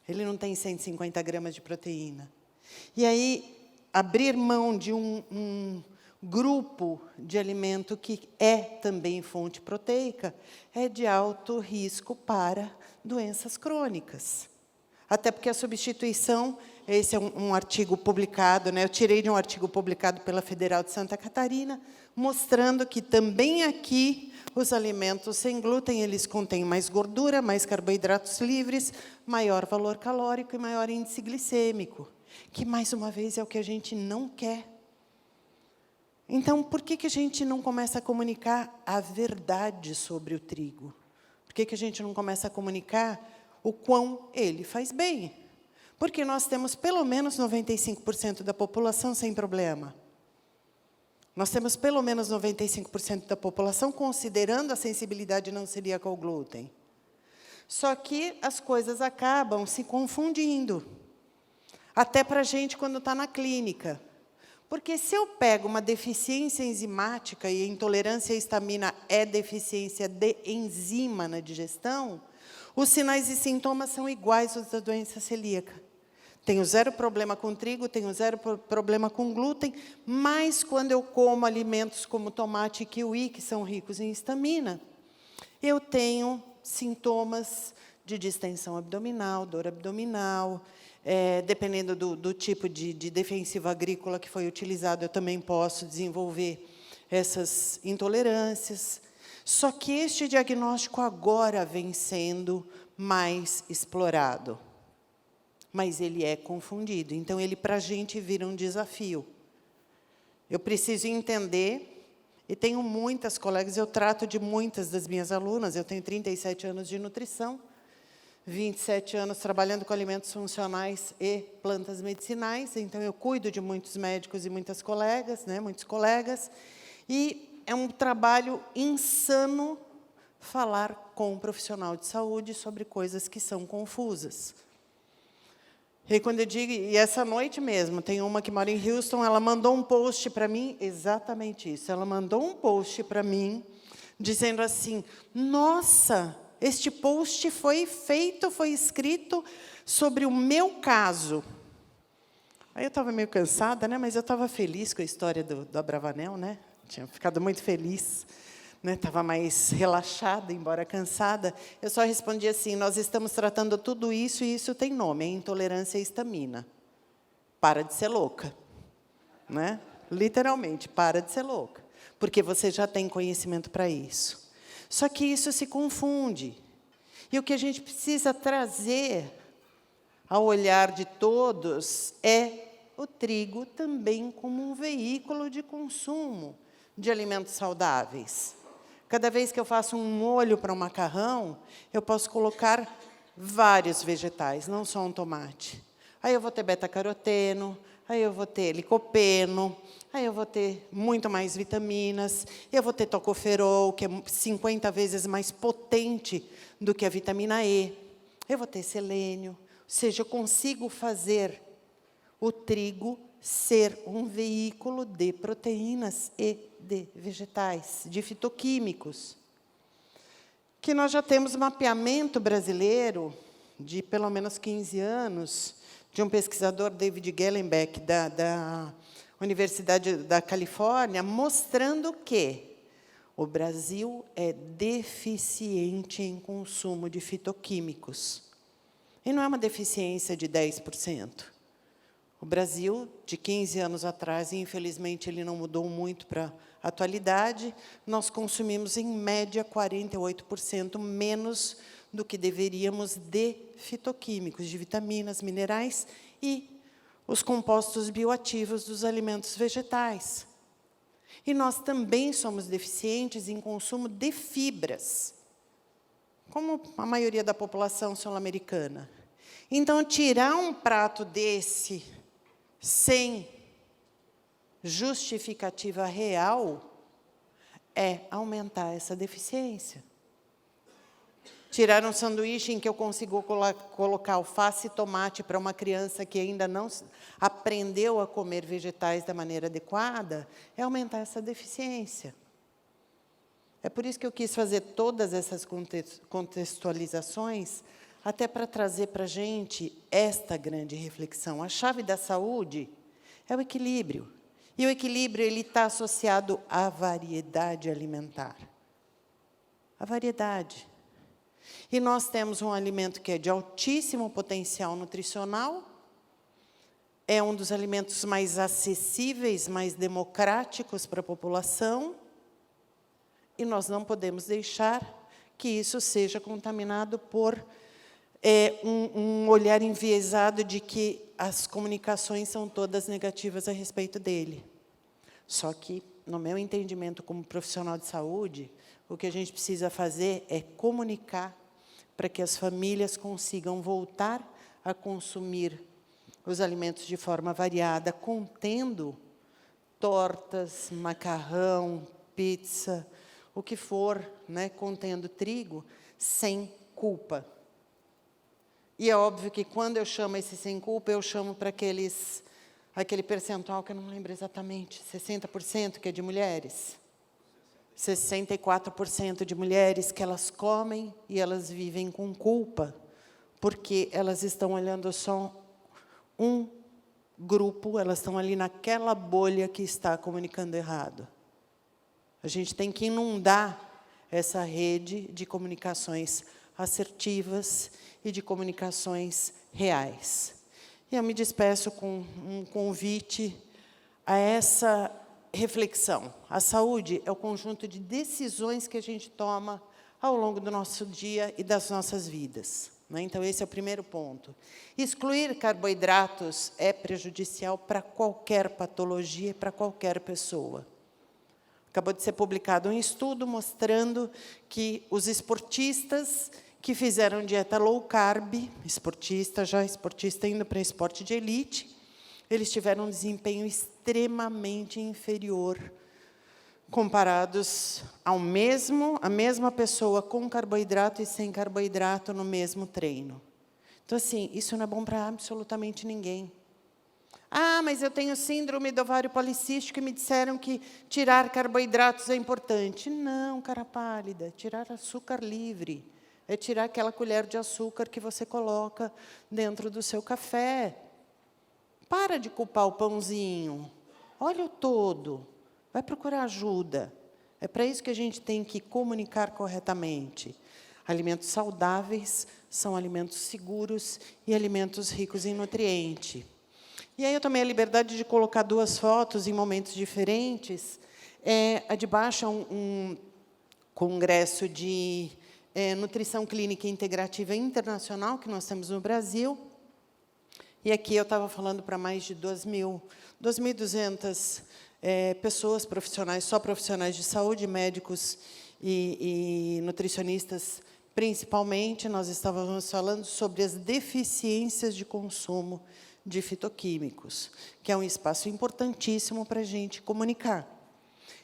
Speaker 3: Ele não tem 150 gramas de proteína. E aí, abrir mão de um grupo de alimento que é também fonte proteica é de alto risco para doenças crônicas. Até porque a substituição, esse é um artigo publicado, né, eu tirei de um artigo publicado pela Federal de Santa Catarina, mostrando que também aqui os alimentos sem glúten, eles contêm mais gordura, mais carboidratos livres, maior valor calórico e maior índice glicêmico, que, mais uma vez, é o que a gente não quer. Então, por que a gente não começa a comunicar a verdade sobre o trigo? Por que a gente não começa a comunicar o quão ele faz bem? Porque nós temos pelo menos 95% da população sem problema. Nós temos pelo menos 95% da população considerando a sensibilidade não celíaca ao glúten. Só que as coisas acabam se confundindo. Até para a gente quando está na clínica. Porque se eu pego uma deficiência enzimática, e a intolerância à histamina é deficiência de enzima na digestão, os sinais e sintomas são iguais aos da doença celíaca. Tenho zero problema com trigo, tenho zero problema com glúten, mas quando eu como alimentos como tomate e kiwi, que são ricos em histamina, eu tenho sintomas de distensão abdominal, dor abdominal. Dependendo do tipo de defensivo agrícola que foi utilizado, eu também posso desenvolver essas intolerâncias. Só que este diagnóstico agora vem sendo mais explorado. Mas ele é confundido. Então, ele, para a gente, vira um desafio. Eu preciso entender, e tenho muitas colegas, eu trato de muitas das minhas alunas, eu tenho 37 anos de nutrição, 27 anos trabalhando com alimentos funcionais e plantas medicinais, então eu cuido de muitos médicos e muitas colegas, né, muitos colegas, e é um trabalho insano falar com um profissional de saúde sobre coisas que são confusas. E quando eu digo, e essa noite mesmo, tem uma que mora em Houston, ela mandou um post para mim, exatamente isso, ela mandou um post para mim, dizendo assim, nossa, este post foi escrito sobre o meu caso. Aí eu estava meio cansada, né, mas eu estava feliz com a história do Abravanel, né? Tinha ficado muito feliz, né? Estava mais relaxada, embora cansada. Eu só respondi assim, nós estamos tratando tudo isso e isso tem nome, é intolerância à histamina. Para de ser louca. Né? Literalmente, para de ser louca. Porque você já tem conhecimento para isso. Só que isso se confunde. E o que a gente precisa trazer ao olhar de todos é o trigo também como um veículo de consumo de alimentos saudáveis. Cada vez que eu faço um molho para um macarrão, eu posso colocar vários vegetais, não só um tomate. Aí eu vou ter beta-caroteno, aí eu vou ter licopeno, aí eu vou ter muito mais vitaminas, eu vou ter tocoferol, que é 50 vezes mais potente do que a vitamina E, eu vou ter selênio, ou seja, eu consigo fazer o trigo ser um veículo de proteínas e de vegetais, de fitoquímicos, que nós já temos mapeamento brasileiro de pelo menos 15 anos, de um pesquisador, David Gellenbeck, da Universidade da Califórnia, mostrando que o Brasil é deficiente em consumo de fitoquímicos. E não é uma deficiência de 10%. O Brasil, de 15 anos atrás, e infelizmente ele não mudou muito para a atualidade, nós consumimos, em média, 48% menos do que deveríamos de fitoquímicos, de vitaminas, minerais e os compostos bioativos dos alimentos vegetais. E nós também somos deficientes em consumo de fibras, como a maioria da população sul-americana. Então, tirar um prato desse sem justificativa real é aumentar essa deficiência. Tirar um sanduíche em que eu consigo colocar alface e tomate para uma criança que ainda não aprendeu a comer vegetais da maneira adequada é aumentar essa deficiência. É por isso que eu quis fazer todas essas contextualizações, até para trazer para a gente esta grande reflexão. A chave da saúde é o equilíbrio. E o equilíbrio está associado à variedade alimentar. A variedade. E nós temos um alimento que é de altíssimo potencial nutricional, é um dos alimentos mais acessíveis, mais democráticos para a população, e nós não podemos deixar que isso seja contaminado por um olhar enviesado de que as comunicações são todas negativas a respeito dele. Só que, no meu entendimento como profissional de saúde, o que a gente precisa fazer é comunicar para que as famílias consigam voltar a consumir os alimentos de forma variada, contendo tortas, macarrão, pizza, o que for, né, contendo trigo, sem culpa. E é óbvio que, quando eu chamo esse sem culpa, eu chamo para aquele percentual que eu não lembro exatamente, 60% que é de mulheres. 64% de mulheres que elas comem e elas vivem com culpa, porque elas estão olhando só um grupo, elas estão ali naquela bolha que está comunicando errado. A gente tem que inundar essa rede de comunicações assertivas e de comunicações reais. E eu me despeço com um convite a essa reflexão. A saúde é o conjunto de decisões que a gente toma ao longo do nosso dia e das nossas vidas, né? Então, esse é o primeiro ponto. Excluir carboidratos é prejudicial para qualquer patologia e para qualquer pessoa. Acabou de ser publicado um estudo mostrando que os esportistas que fizeram dieta low carb, esportista indo para esporte de elite, eles tiveram um desempenho extremamente inferior comparados a mesma pessoa com carboidrato e sem carboidrato no mesmo treino. Então, assim, isso não é bom para absolutamente ninguém. Ah, mas eu tenho síndrome do ovário policístico e me disseram que tirar carboidratos é importante. Não, cara pálida, tirar açúcar livre. É tirar aquela colher de açúcar que você coloca dentro do seu café. Para de culpar o pãozinho. Olha o todo. Vai procurar ajuda. É para isso que a gente tem que comunicar corretamente. Alimentos saudáveis são alimentos seguros e alimentos ricos em nutrientes. E aí eu tomei a liberdade de colocar duas fotos em momentos diferentes. A de baixo é um congresso de nutrição clínica integrativa internacional que nós temos no Brasil. E aqui eu estava falando para mais de 2.200 pessoas profissionais, só profissionais de saúde, médicos e nutricionistas, principalmente. Nós estávamos falando sobre as deficiências de consumo de fitoquímicos, que é um espaço importantíssimo para a gente comunicar.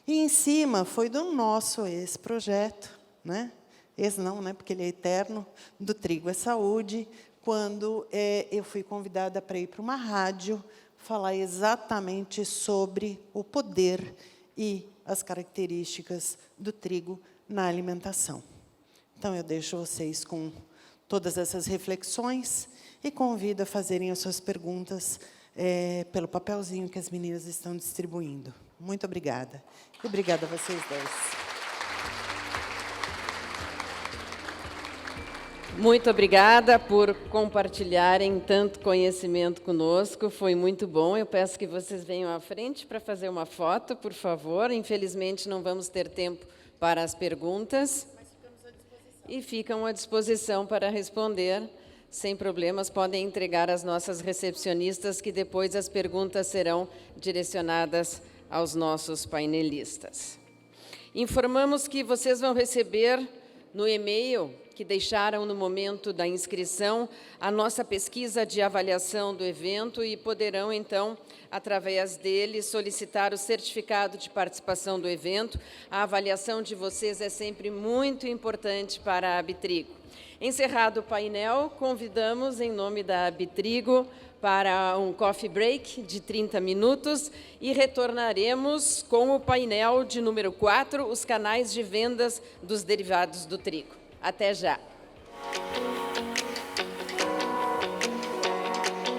Speaker 3: E em cima foi do nosso ex-projeto, né? Ex não, né? Porque ele é eterno, do Trigo é Saúde, quando eu fui convidada para ir para uma rádio falar exatamente sobre o poder e as características do trigo na alimentação. Então, eu deixo vocês com todas essas reflexões e convido a fazerem as suas perguntas pelo papelzinho que as meninas estão distribuindo. Muito obrigada. E obrigada a vocês dois.
Speaker 1: Muito obrigada por compartilharem tanto conhecimento conosco, foi muito bom. Eu peço que vocês venham à frente para fazer uma foto, por favor. Infelizmente, não vamos ter tempo para as perguntas. Mas ficamos à disposição. E ficam à disposição para responder. Sem problemas, podem entregar às nossas recepcionistas, que depois as perguntas serão direcionadas aos nossos painelistas. Informamos que vocês vão receber no e-mail que deixaram no momento da inscrição a nossa pesquisa de avaliação do evento e poderão, então, através dele, solicitar o certificado de participação do evento. A avaliação de vocês é sempre muito importante para a Abitrigo. Encerrado o painel, convidamos, em nome da Abitrigo, para um coffee break de 30 minutos e retornaremos com o painel de número 4, os canais de vendas dos derivados do trigo. Até já!